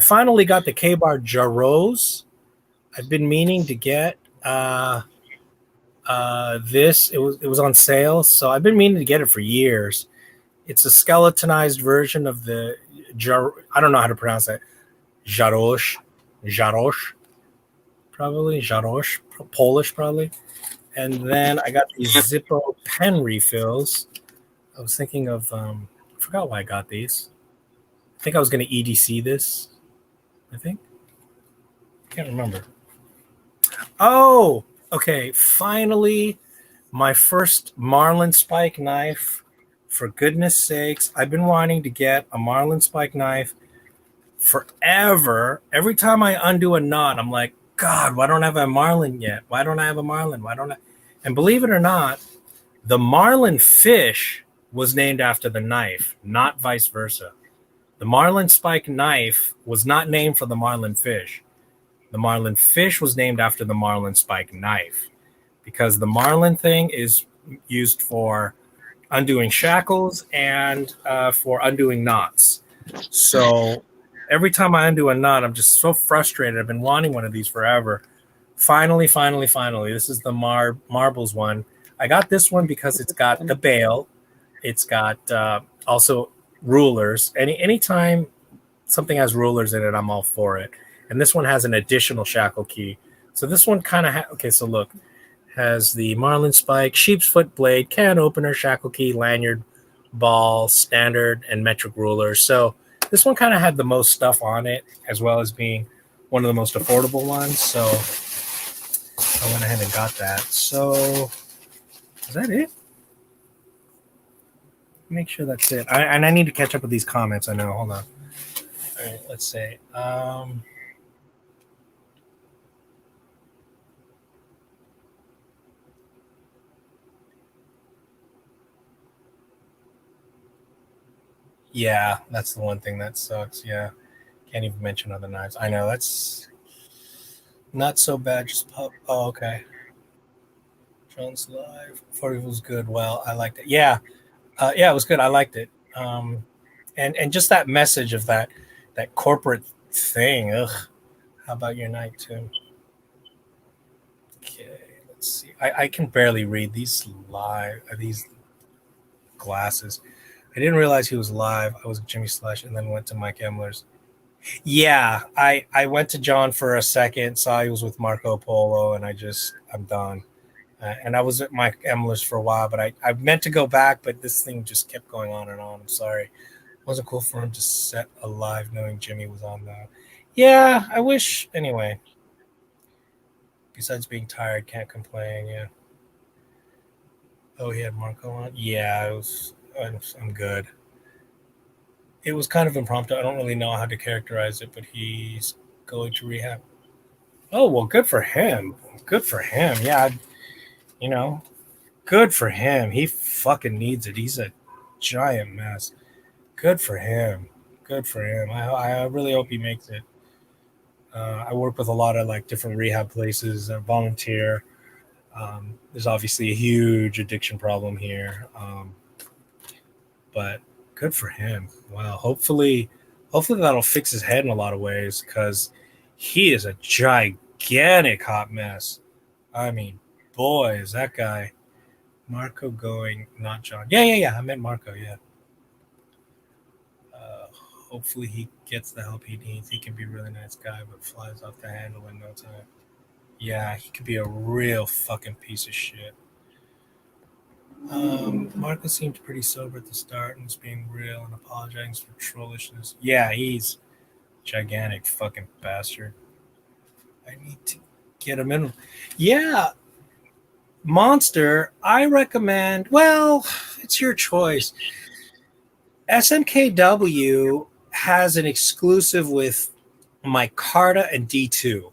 finally got the K-Bar Jarros. I've been meaning to get this. It was on sale, so I've been meaning to get it for years. It's a skeletonized version of the I don't know how to pronounce that. Jarosz, probably Jarosz, Polish probably. And then I got these Zippo Pen Refills. I was thinking of I forgot why I got these. I think I was going to EDC this. I can't remember. Oh, okay. Finally, my first Marlin spike knife. For goodness sakes, I've been wanting to get a Marlin spike knife forever. Every time I undo a knot, I'm like, God, why don't I have a Marlin yet? Why don't I have a Marlin? Why don't I? And believe it or not, the Marlin fish was named after the knife, not vice versa. The Marlin spike knife was not named for the Marlin fish. The Marlin fish was named after the Marlin spike knife because the Marlin thing is used for undoing shackles and for undoing knots. So every time I undo a knot, I'm just so frustrated. I've been wanting one of these forever. Finally. This is the marbles one. I got this one because it's got the bail. It's got also rulers. Anytime something has rulers in it, I'm all for it. And this one has an additional shackle key. So this one kind of okay, so look. Has the Marlin spike, sheep's foot blade, can opener, shackle key, lanyard, ball, standard, and metric ruler. So this one kind of had the most stuff on it, as well as being one of the most affordable ones. So I went ahead and got that. So is that it? Make sure that's it. And I need to catch up with these comments. I know. Hold on. All right, let's see. Yeah, that's the one thing that sucks. Yeah. Can't even mention other knives. I know, that's not so bad. Just oh, okay. John's live. Before it was good. Well, I liked it. Yeah. Yeah, it was good. I liked it. And just that message of that corporate thing. Ugh. How about your night, too? Okay, let's see. I can barely read these glasses. I didn't realize he was live. I was Jimmy Slash and then went to Mike Emler's. Yeah, I went to John for a second, saw he was with Marco Polo, and I'm done. And I was at Mike Emler's for a while, but I meant to go back, but this thing just kept going on and on. I'm sorry. It wasn't cool for him to set a live knowing Jimmy was on that. Yeah, I wish. Anyway, besides being tired, can't complain. Yeah. Oh, he had Marco on? Yeah, it was. I'm good. It was kind of impromptu. I don't really know how to characterize it, but he's going to rehab. Oh, well, good for him. Good for him. Yeah, good for him. He fucking needs it. He's a giant mess. Good for him. Good for him. I really hope he makes it. I work with a lot of like different rehab places. I volunteer. There's obviously a huge addiction problem here, but good for him. Wow. Hopefully that'll fix his head in a lot of ways because he is a gigantic hot mess. I mean, boy, is that guy. Marco going, not John. Yeah. I meant Marco. Yeah. Hopefully he gets the help he needs. He can be a really nice guy, but flies off the handle in no time. Yeah, he could be a real fucking piece of shit. Marco seemed pretty sober at the start and was being real and apologizing for trollishness. Yeah, he's gigantic fucking bastard. I need to get him in. Yeah, Monster, I recommend. Well, it's your choice. SMKW has an exclusive with micarta and D2.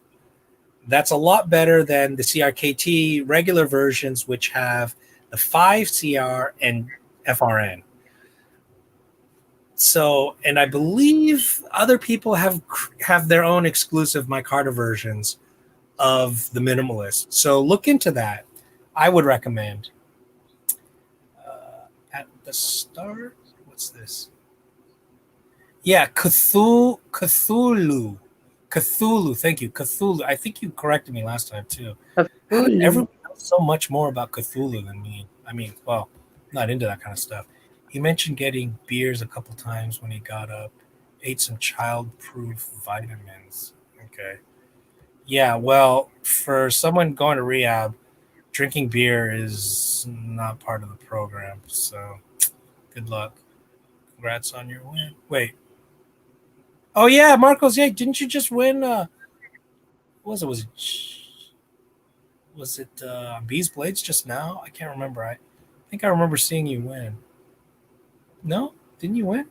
That's a lot better than the CRKT regular versions, which have the 5CR and FRN. So, and I believe other people have their own exclusive micarta versions of the minimalist. So look into that. I would recommend. At the start, what's this? Yeah, Cthulhu. Thank you, Cthulhu. I think you corrected me last time too. Everyone knows so much more about Cthulhu than me. I mean, well, not into that kind of stuff. He mentioned getting beers a couple times when he got up. Ate some child-proof vitamins. Okay. Yeah, well, for someone going to rehab, drinking beer is not part of the program. So, good luck. Congrats on your win. Wait. Oh yeah, Marcos. Yeah, didn't you just win? What was it? Was it Bees Blades just now? I can't remember. I think I remember seeing you win. No, didn't you win?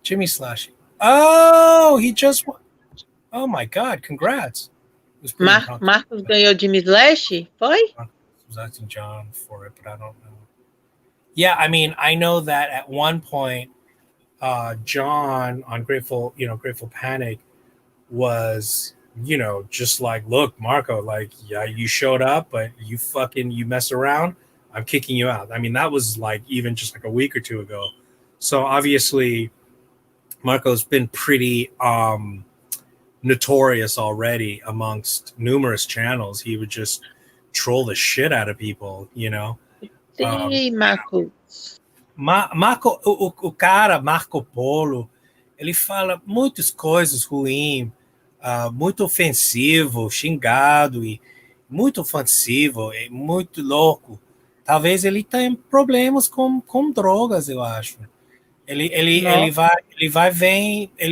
Jimmy Slashy. Oh, he just won. Oh my God! Congrats. Marcos ganhou Jimmy Slash? Foi? I was asking John for it, but I don't know. Yeah, I mean, I know that at one point, John on Grateful Panic was, just like, look, Marco, like, yeah, you showed up, but you mess around, I'm kicking you out. I mean, that was like even just like a week or two ago. So obviously, Marco's been pretty notorious already amongst numerous channels. He would just troll the shit out of people, Sim, Marcos. O cara, Marco Polo, ele fala muitas coisas ruins, muito ofensivo, xingado e muito ofensivo, e muito louco. Talvez ele tenha problemas com drogas, eu acho. Ele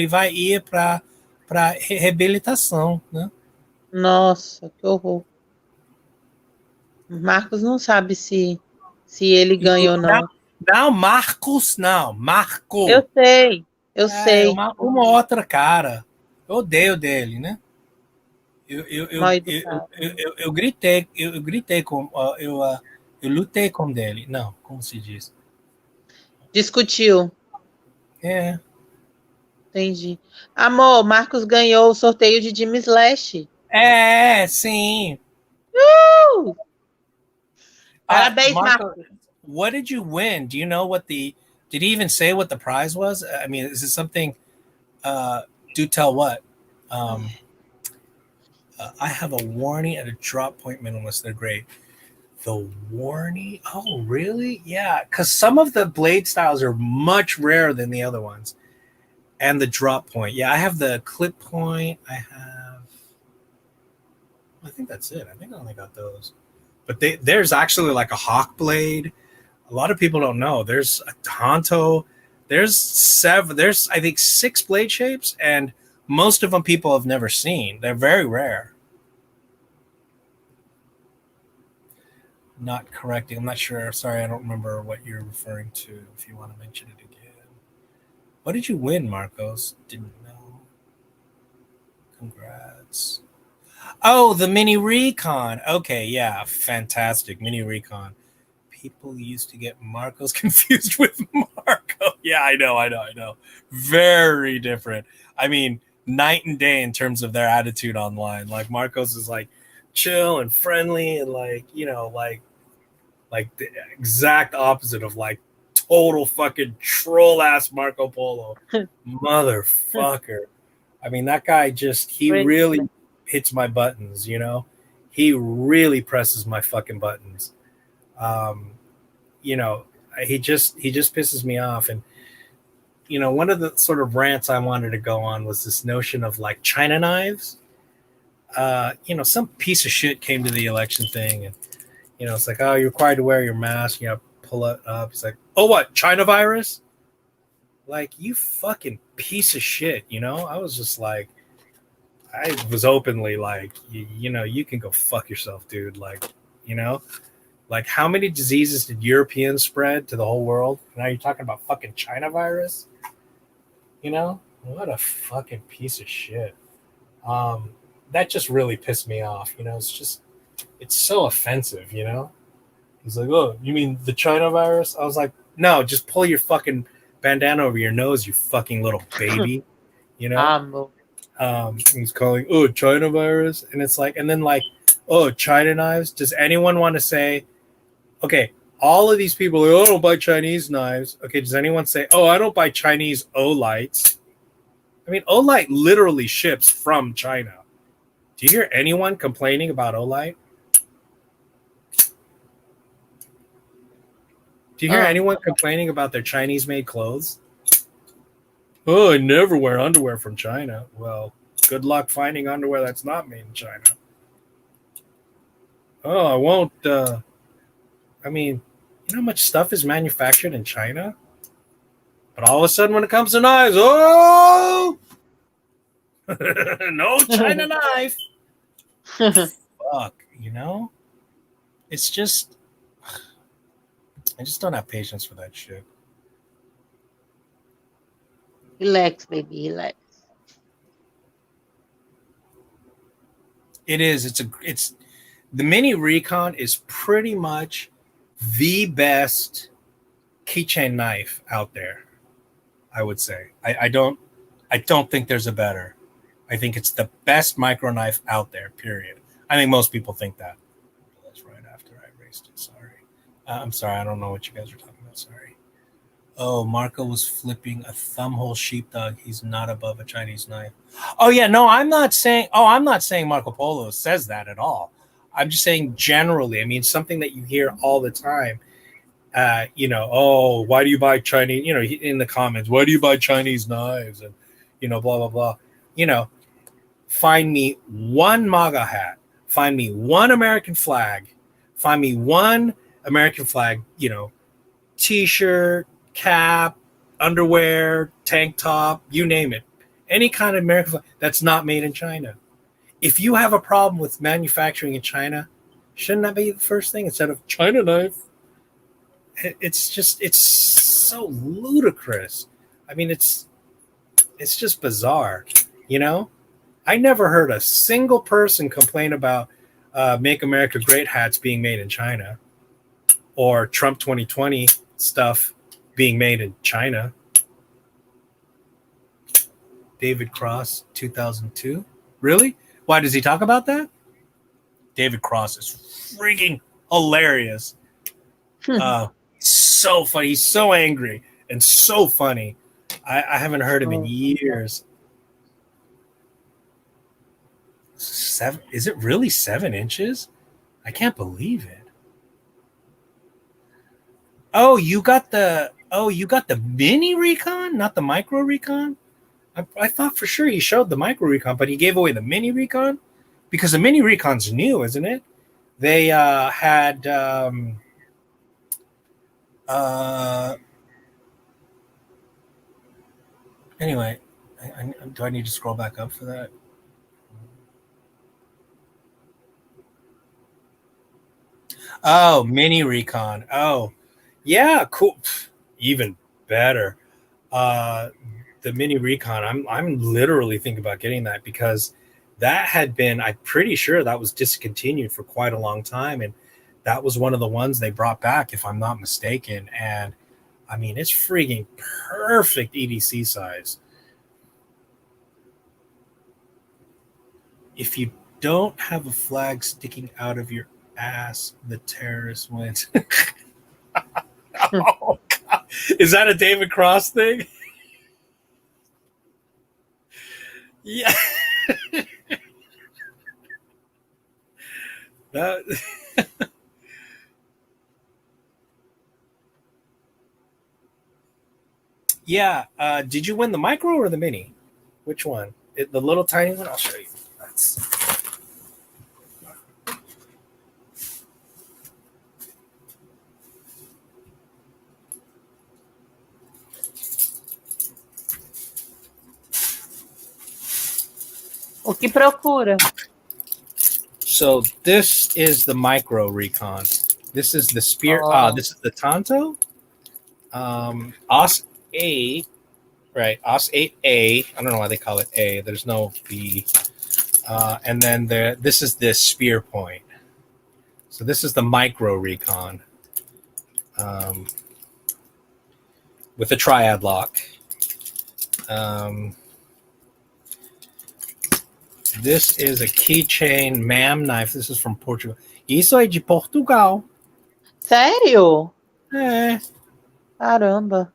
vai ir para reabilitação, né? Nossa, que horror. Marcos não sabe se ele ganha ou não. Não, Marcos, não. Marco. Eu sei. Uma outra cara. Eu odeio dele, né? Eu gritei com... Eu lutei com dele. Não, como se diz? Discutiu. É. Entendi. Amor, Marcos ganhou o sorteio de Jimmy Slash. Sim. Parabéns, Marco, Marcos. what did you win? Do you know what did he even say what the prize was? I mean, is it something, do tell what? I have a warning at a drop point minimalist. They're great. The warning? Oh, really? Yeah, because some of the blade styles are much rarer than the other ones. And the drop point. Yeah, I have the clip point. I think that's it. I think I only got those. But there's actually like a hawk blade. A lot of people don't know. There's a Tonto. There's I think 6 blade shapes, and most of them people have never seen. They're very rare. Not correcting. I'm not sure. Sorry, I don't remember what you're referring to. If you want to mention it again. What did you win, Marcos? Didn't know. Congrats. Oh, the mini recon. Okay, yeah, fantastic. Mini recon. People used to get Marcos confused with Marco. Yeah, I know. Very different. I mean, night and day in terms of their attitude online. Like Marcos is like chill and friendly and like, you know, like the exact opposite of like total fucking troll ass Marco Polo. Motherfucker. I mean, that guy he really hits my buttons, you know? He really presses my fucking buttons. You know, he just pisses me off. And, you know, one of the sort of rants I wanted to go on was this notion of like China knives. You know, some piece of shit came to the election thing and, you know, it's like, oh, you're required to wear your mask. You know, pull it up. It's like, oh, what? China virus? Like, you fucking piece of shit, you know? I was just like, I was openly like, you know, you can go fuck yourself, dude. Like, you know? Like, how many diseases did Europeans spread to the whole world? Now you're talking about fucking China virus? You know? What a fucking piece of shit. That just really pissed me off. You know, it's so offensive, you know? He's like, oh, you mean the China virus? I was like, no, just pull your fucking bandana over your nose, you fucking little baby. You know? He's calling, oh, China virus. And it's like, and then like, oh, China knives. Does anyone want to say, okay, all of these people, oh, I don't buy Chinese knives. Okay, does anyone say, oh, I don't buy Chinese Olights? I mean, Olight literally ships from China. Do you hear anyone complaining about Olight? Do you hear anyone complaining about their Chinese-made clothes? Oh, I never wear underwear from China. Well, good luck finding underwear that's not made in China. Oh, I won't. I mean, you know how much stuff is manufactured in China? But all of a sudden, when it comes to knives, oh, no China knife. Fuck, you know? It's just, I just don't have patience for that shit. Relax, baby, relax. It is. It's the Mini Recon is pretty much the best keychain knife out there. I would say. I don't think there's a better. I think it's the best micro knife out there. Period. I think most people think that. That's right after I erased it. Sorry. I'm sorry. I don't know what you guys are talking about. Sorry. Oh, Marco was flipping a thumbhole sheepdog. He's not above a Chinese knife. Oh yeah, no, I'm not saying Marco Polo says that at all. I'm just saying generally. I mean, something that you hear all the time. You know, oh, why do you buy Chinese? You know, in the comments, why do you buy Chinese knives? And you know, blah blah blah. You know, find me one MAGA hat. Find me one American flag. Find me one American flag. You know, T-shirt, cap, underwear, tank top, you name it. Any kind of American flag that's not made in China. If you have a problem with manufacturing in China, shouldn't that be the first thing instead of China knife? It's so ludicrous. I mean, it's just bizarre, you know? I never heard a single person complain about Make America Great hats being made in China or Trump 2020 stuff being made in China. David Cross, 2002. Really? Why does he talk about that? David Cross is freaking hilarious. So funny. He's so angry and so funny. I haven't heard him in years. Is it really 7 inches? I can't believe it. Oh, you got the mini recon, not the micro recon? I thought for sure he showed the micro recon, but he gave away the mini recon because the mini recon's new, isn't it? They had anyway. Do I need to scroll back up for that? Oh, mini recon. Oh, yeah, cool. Even better. The mini recon. I'm literally thinking about getting that because that had been. I'm pretty sure that was discontinued for quite a long time, and that was one of the ones they brought back, if I'm not mistaken. And I mean, it's freaking perfect EDC size. If you don't have a flag sticking out of your ass, the terrorist wins. Oh, God. Is that a David Cross thing? Yeah. That. Yeah. Did you win the micro or the mini? Which one? The little tiny one? I'll show you. That's... O que procura? So this is the micro recon. This is the spear. This is the Tonto. OS 8, right? OS 8A. I don't know why they call it A. There's no B. And then this is the spear point. So this is the micro recon with a triad lock. This is a keychain MAM knife. This is from Portugal. Isso é de Portugal. Sério? É. Caramba.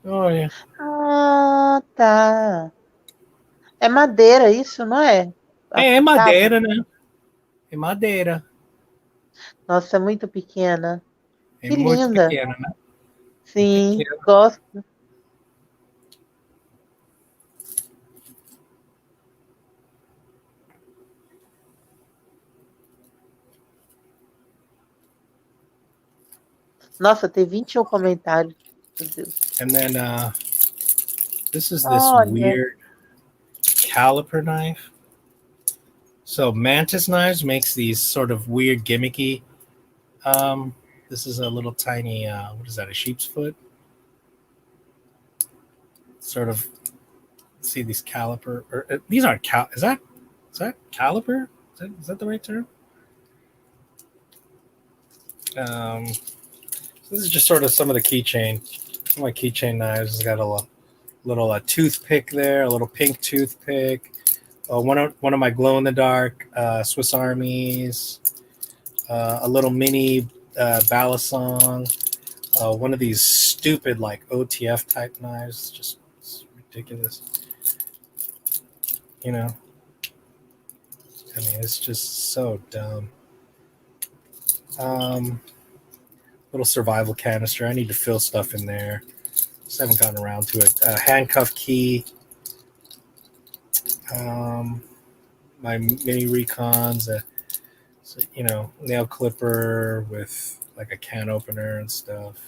Olha. Ah, tá. É madeira isso, não é? É madeira, né? É madeira. Nossa, é muito pequena. É Que muito linda. pequena, né? Sim, gosto. Nossa, tem 21 comentários. Meu Deus. And then this is this weird caliper knife. So Mantis Knives makes these sort of weird gimmicky. This is a little tiny, what is that, a sheep's foot? Sort of, see these caliper, or these aren't is that caliper? Is that the right term? So this is just sort of some of the keychain. Some of my keychain knives. It's got a little toothpick there, a little pink toothpick. One of my glow in the dark Swiss Armies. A little mini balisong. One of these stupid like OTF type knives. Just it's ridiculous. You know. I mean, it's just so dumb. Little survival canister. I need to fill stuff in there. Just haven't gotten around to it. Handcuff key. My mini recons. So, you know, nail clipper with like a can opener and stuff.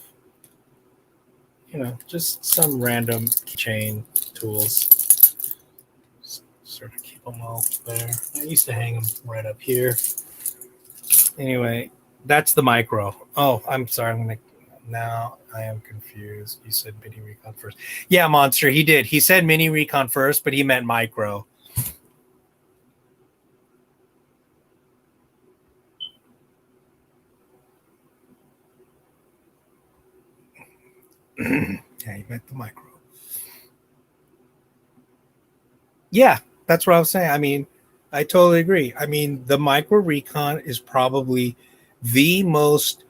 You know, just some random keychain tools. Sort of keep them all there. I used to hang them right up here. Anyway, that's the micro. Oh, I'm sorry. Now I am confused. You said mini recon first. Yeah, Monster, he did. He said mini recon first, but he meant micro. Yeah, he meant the micro. Yeah, that's what I was saying. I mean, I totally agree. I mean, the micro recon is probably the most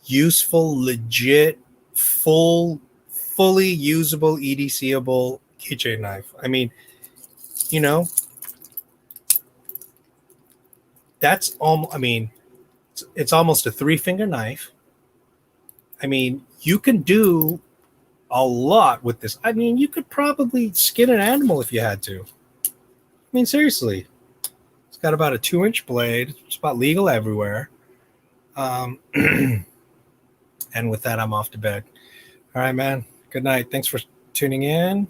useful, legit, fully usable, EDCable keychain knife. I mean, you know, that's almost. I mean, it's almost a 3-finger knife. I mean, you can do a lot with this. I mean, you could probably skin an animal if you had to. I mean, seriously. It's got about a 2-inch blade. It's about legal everywhere. And with that, I'm off to bed. All right, man. Good night. Thanks for tuning in.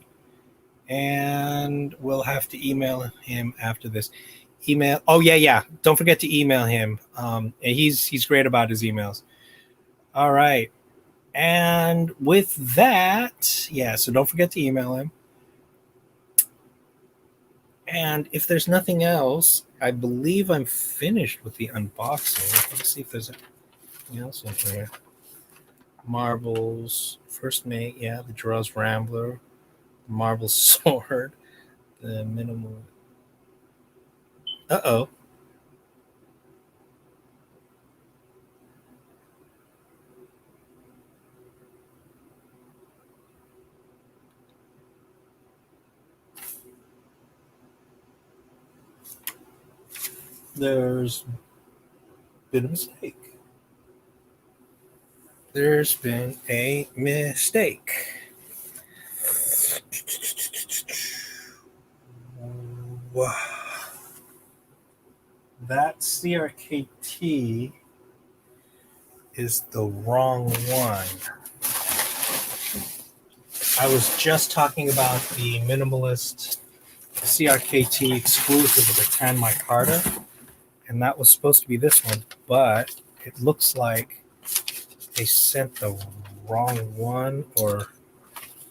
And we'll have to email him after this. Email. Oh, yeah. Don't forget to email him. He's great about his emails. All right. And with that, yeah, so don't forget to email him. And if there's nothing else, I believe I'm finished with the unboxing. Let's see if there's anything else in here. Marbles, first mate, yeah, the Keychain Wrangler, marble sword, the minimal. Uh-oh. There's been a mistake. There's been a mistake. Wow. That CRKT is the wrong one. I was just talking about the minimalist CRKT exclusive with the tan micarta, and that was supposed to be this one, but it looks like they sent the wrong one or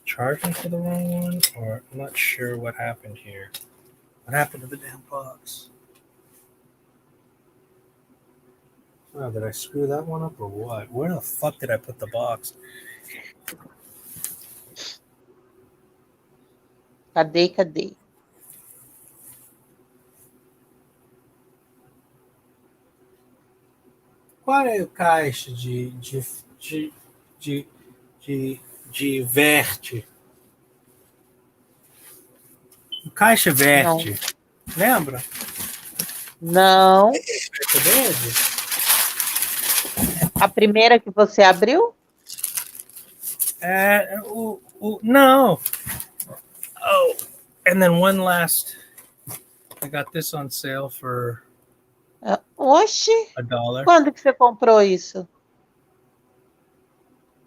charged me for the wrong one, or I'm not sure what happened here. What happened to the damn box? Oh, did I screw that one up or what? Where the fuck did I put the box? Cadê? Qual é a caixa de verte? Caixa verte. Não. Lembra? Não. Caixa verde? A primeira que você abriu? No. Oh, and then one last. I got this on sale for Oxi. $1. Quando que você comprou isso?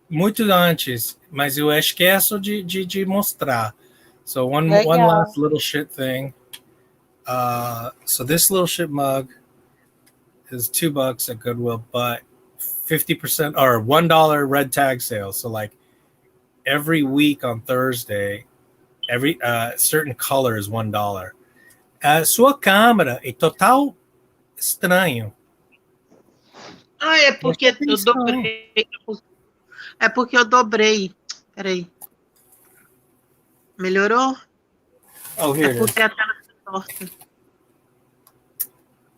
Muito antes, mas eu esqueço de mostrar. So one last little shit thing. So this little shit mug is $2 at Goodwill, but 50% or $1 red tag sale. So like every week on Thursday, every certain color is $1. Sua câmera é total estranho. É porque eu dobrei. É porque eu dobrei. Peraí. Melhorou? Oh, here it is. Porque a tela está torta.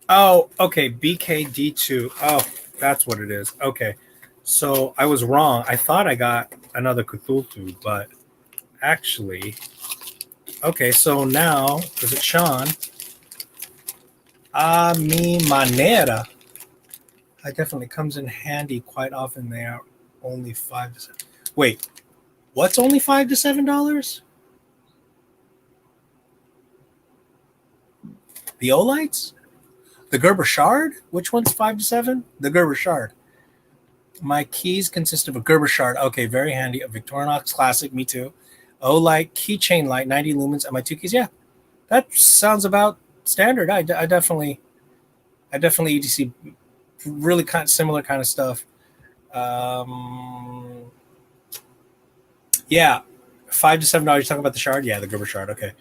Oh, okay. BKD2. Oh, that's what it is. Okay. So I was wrong. I thought I got another Cthulhu, but actually, okay. So now, is it Sean? A mi manera. That definitely comes in handy quite often. They are only $5 to $7. Wait, what's only $5 to $7? The Olites? The Gerber Shard? Which one's $5 to $7? The Gerber Shard. My keys consist of a Gerber Shard. Okay, very handy. A Victorinox Classic, me too. Olight Keychain Light, 90 lumens, and my 2 keys. Yeah, that sounds about standard. I definitely EDC really kind of similar kind of stuff. Yeah, $5 to $7. You're talking about the Shard? Yeah, the Gerber Shard. Okay,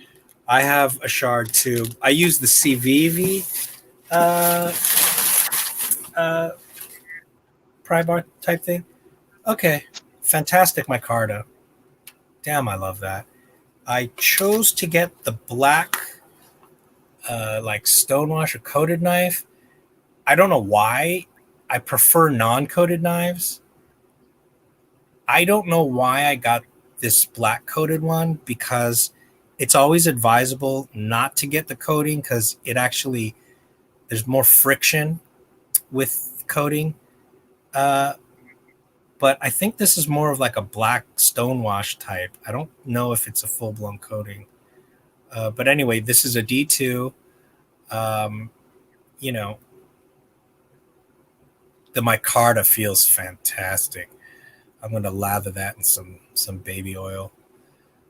I have a Shard too. I use the CVV pry bar type thing. Okay, fantastic micarta. Damn, I love that. I chose to get the black like stonewash or coated knife. I don't know why. I prefer non-coated knives. I don't know why I got this black coated one, because it's always advisable not to get the coating because it actually, there's more friction with coating. Uh, but I think this is more of like a black stonewash type. I don't know if it's a full blown coating. But anyway, this is a D2. Um, you know, the micarta feels fantastic. I'm going to lather that in some baby oil.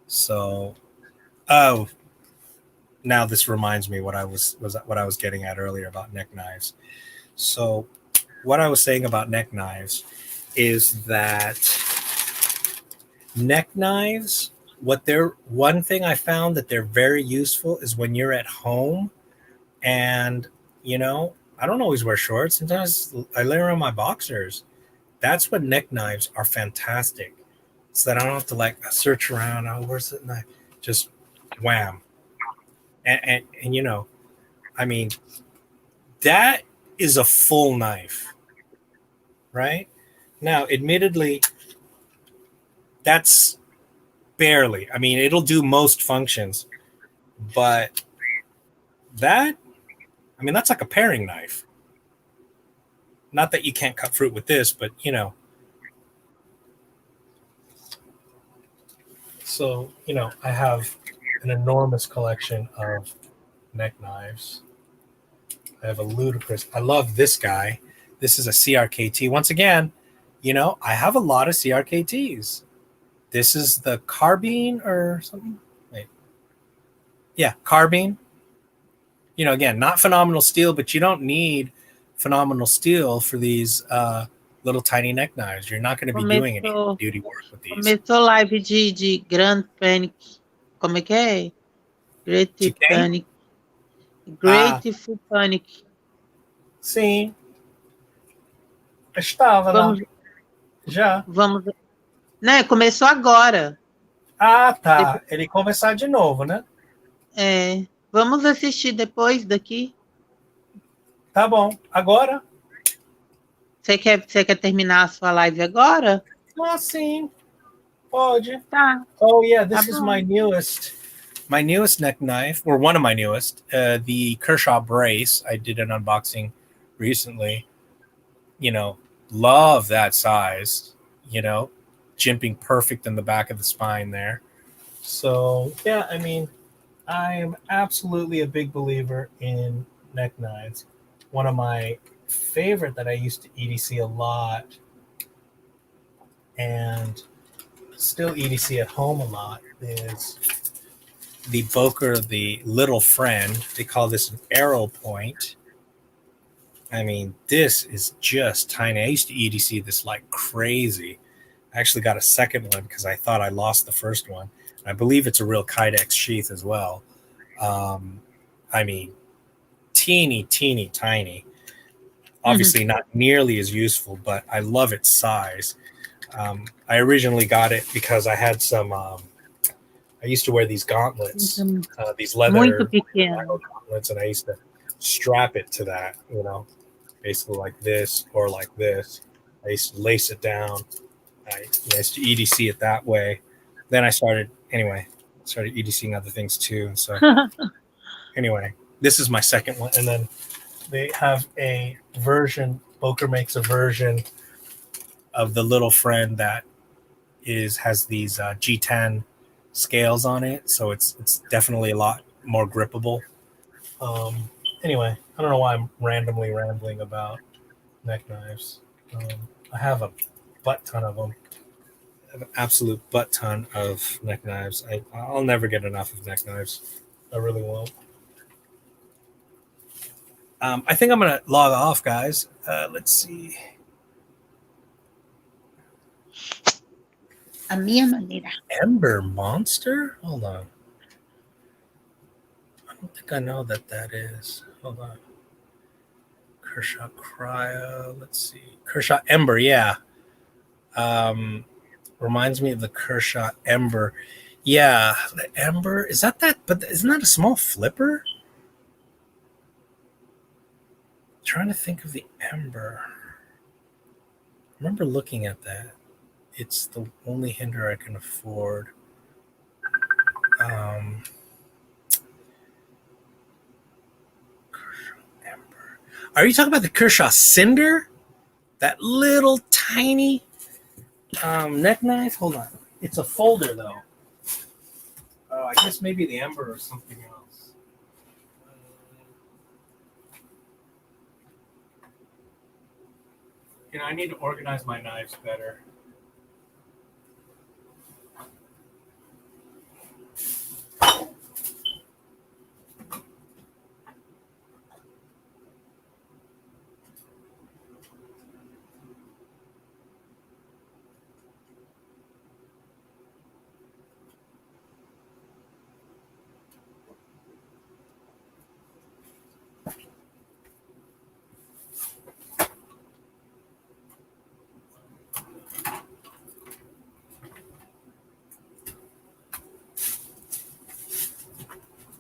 So, oh, now this reminds me what I was what I was getting at earlier about neck knives. So, what I was saying about neck knives is that neck knives, what they're, one thing I found that they're very useful is when you're at home and, I don't always wear shorts. Sometimes I layer on my boxers. That's what neck knives are fantastic. So that I don't have to like search around. Oh, where's the knife? Just wham. And I mean, that is a full knife, right? Now, admittedly, that's barely. I mean, it'll do most functions, but that, I mean, that's like a paring knife. Not that you can't cut fruit with this, but so, I have an enormous collection of neck knives. I have a ludicrous, I love this guy. This is a CRKT. Once again, I have a lot of CRKTs. This is the carbine or something. Wait. Yeah, carbine. Again, not phenomenal steel, but you don't need phenomenal steel for these little tiny neck knives. You're not going to be doing any Começou, duty work with these. começou live de Grand Panic. Como é que é? De Great quem? Panic. Ah, Grateful Panic. sim. Estava lá. Vamos, Já. vamos. Né? Começou agora. Ah, Depois, tá. Ele começar de novo, né? vamos assistir depois daqui. Tá bom. Agora? Você quer terminar a sua live agora? Ah, sim. Pode. Tá, Oh, yeah. tá This is bom. my newest neck knife, or one of my newest, the Kershaw brace. I did an unboxing recently. You know, love that size. Jimping perfect in the back of the spine there. So yeah, I mean, I am absolutely a big believer in neck knives. One of my favorite that I used to EDC a lot, and still EDC at home a lot, is the Boker, the little friend. They call this an arrow point. I mean, this is just tiny. I used to EDC this like crazy. I actually got a second one because I thought I lost the first one. I believe it's a real Kydex sheath as well. I mean, teeny, teeny, tiny. Obviously, not nearly as useful, but I love its size. I originally got it because I had some. I used to wear these gauntlets, these Muito leather pequeno. gauntlets, and I used to strap it to that. Basically like this or like this. I used to lace it down. I used to EDC it that way. Then I started EDCing other things too. And so anyway, this is my second one. And then they have a version, Boker makes a version of the little friend that has these G10 scales on it. So it's definitely a lot more grippable. Anyway, I don't know why I'm randomly rambling about neck knives. I have a butt ton of them. I have an absolute butt ton of neck knives. I'll never get enough of neck knives. I really won't. I think I'm going to log off, guys. Let's see. A minha maneira. Ember Monster? Hold on. I don't think I know that is. Hold on. Kershaw Cryo. Let's see. Kershaw Ember, yeah. Reminds me of the Kershaw Ember. Yeah, the Ember. Is that? But isn't that a small flipper? I'm trying to think of the Ember. I remember looking at that. It's the only hinder I can afford. Kershaw Ember. Are you talking about the Kershaw Cinder? That little tiny neck knife? Hold on. It's a folder, though. Oh, I guess maybe the Ember or something else. I need to organize my knives better.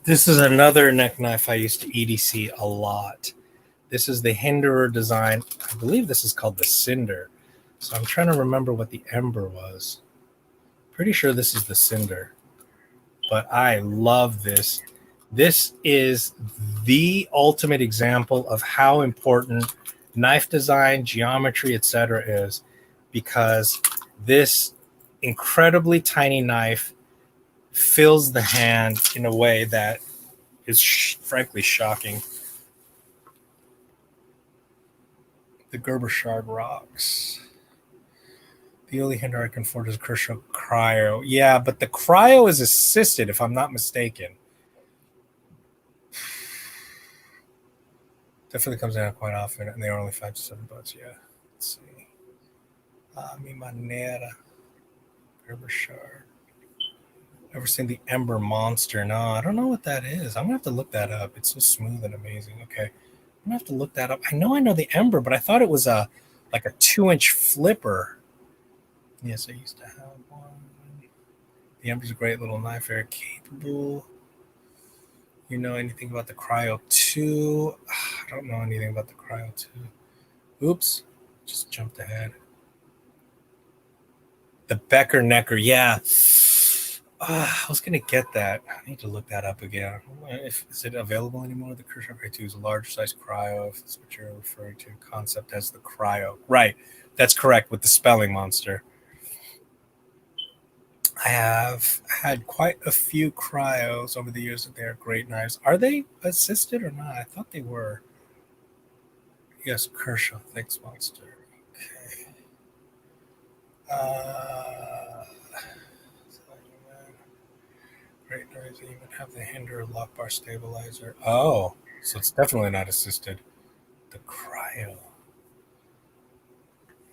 This is another neck knife I used to EDC a lot. This is the Hinderer design. I believe this is called the Cinder. So I'm trying to remember what the Ember was. Pretty sure this is the Cinder. But I love this. This is the ultimate example of how important knife design, geometry, etc. is, because this incredibly tiny knife fills the hand in a way that is frankly shocking. The Gerber Shard rocks. The only hinder I can afford is Kershaw Cryo. Yeah, but the Cryo is assisted, if I'm not mistaken. Definitely comes down quite often, and they are only $5 to $7. Yeah. Let's see. Mi manera. Gerber Shard. Ever seen the Ember Monster? No, I don't know what that is. I'm gonna have to look that up. It's so smooth and amazing. Okay, I'm gonna have to look that up. I know the Ember, but I thought it was like a 2-inch flipper. Yes, I used to have one. The Ember's a great little knife, very capable. You know anything about the Cryo 2? I don't know anything about the Cryo 2. Oops, just jumped ahead. The Becker Necker, yeah. I was going to get that. I need to look that up again. Is it available anymore? The Kershaw K2 is a large size cryo, if that's what you're referring to. Concept as the cryo. Right. That's correct with the spelling monster. I have had quite a few cryos over the years that they are great knives. Are they assisted or not? I thought they were. Yes, Kershaw. Thanks, monster. Okay. Great knives even have the hinder lock bar stabilizer. Oh, so it's definitely not assisted. The cryo.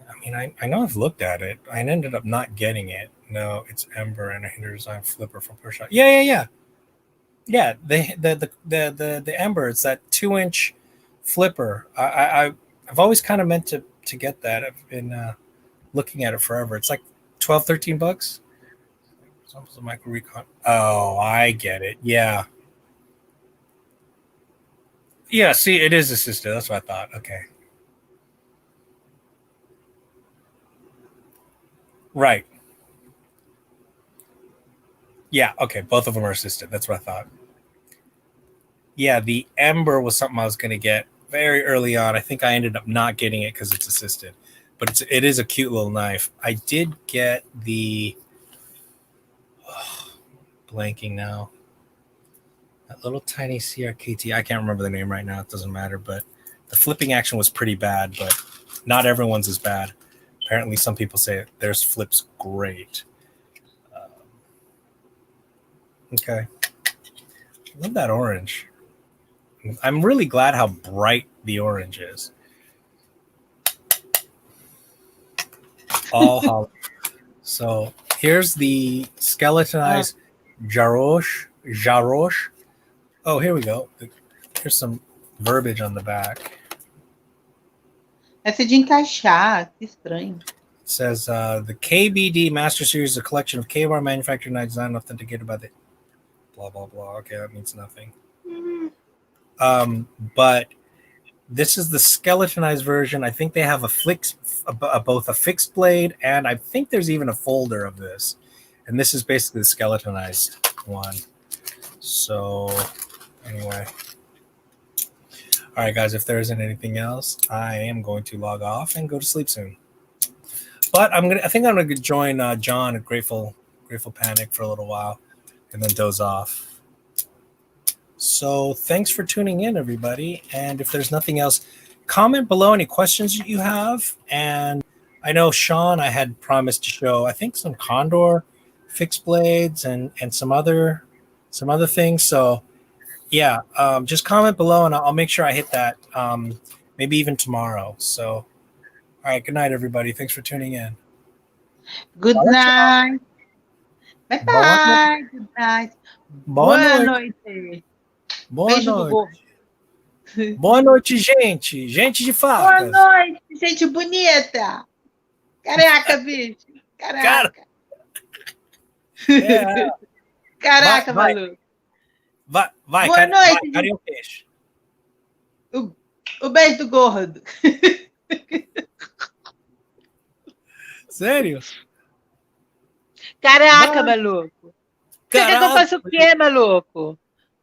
I mean, I know I've looked at it. I ended up not getting it. No, it's Ember and a hinder design flipper from Kershaw. Yeah. The Ember. It's that 2-inch flipper. I've always kind of meant to get that. I've been looking at it forever. It's like $12, $13. Examples of micro recon. Oh, I get it. Yeah. Yeah, see, it is assisted. That's what I thought. Okay. Right. Yeah, okay. Both of them are assisted. That's what I thought. Yeah, the Ember was something I was going to get very early on. I think I ended up not getting it because it's assisted. But it is a cute little knife. I did get the... blanking now. That little tiny CRKT. I can't remember the name right now. It doesn't matter. But the flipping action was pretty bad, but not everyone's as bad. Apparently, some people say theirs flips great. Okay. I love that orange. I'm really glad how bright the orange is. All hollow. So here's the skeletonized Jaroche. Oh, here we go. Here's some verbiage on the back. Essa é de encaixar, que estranho. It says the KBD Master Series is a collection of KBR manufactured knives designed and authenticated by the blah blah blah. Okay, that means nothing. But This is the skeletonized version. I think they have both a fixed blade, and I think there's even a folder of this. And this is basically the skeletonized one. So anyway. All right, guys, if there isn't anything else, I am going to log off and go to sleep soon. But I think I'm gonna join John at Grateful Panic for a little while and then doze off. So thanks for tuning in, everybody. And if there's nothing else, comment below any questions that you have. And I know Sean, I had promised to show, I think, some Condor fixed blades and some other things. So yeah, just comment below and I'll make sure I hit that maybe even tomorrow. So all right, good night, everybody. Thanks for tuning in. Good night. Bye bye. Good night. Boa noite. Boa noite. Boa noite, gente. Gente de facas. Boa noite, gente bonita. Caraca, bicho. Caraca. É. Caraca, maluco. Vai, boa noite. Carioquês. O beijo do gordo. Sério? Caraca, maluco. Você quer que eu faça o quê, maluco?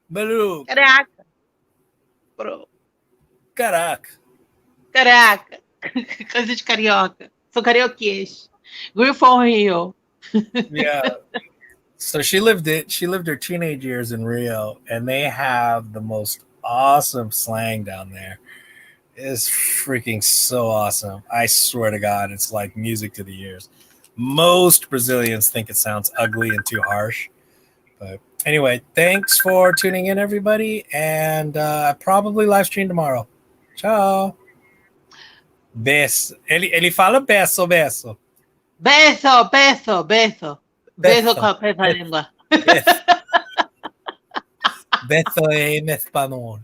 Maluco. Caraca. Bro. Caraca. Coisa de carioca. Sou carioquês. Grew from Rio. Yeah. So she lived her teenage years in Rio, and they have the most awesome slang down there. It's freaking so awesome. I swear to God, it's like music to the ears. Most Brazilians think it sounds ugly and too harsh. But anyway, thanks for tuning in, everybody, and probably live stream tomorrow. Tchau. Beso. Ele fala beso. Beso com a língua. Beso en español.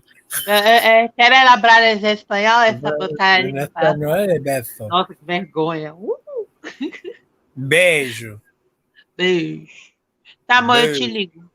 Quero hablar em espanhol, essa botada. Em espanhol é beso. Nossa, que vergonha. Beijo. Tá bom, eu te ligo.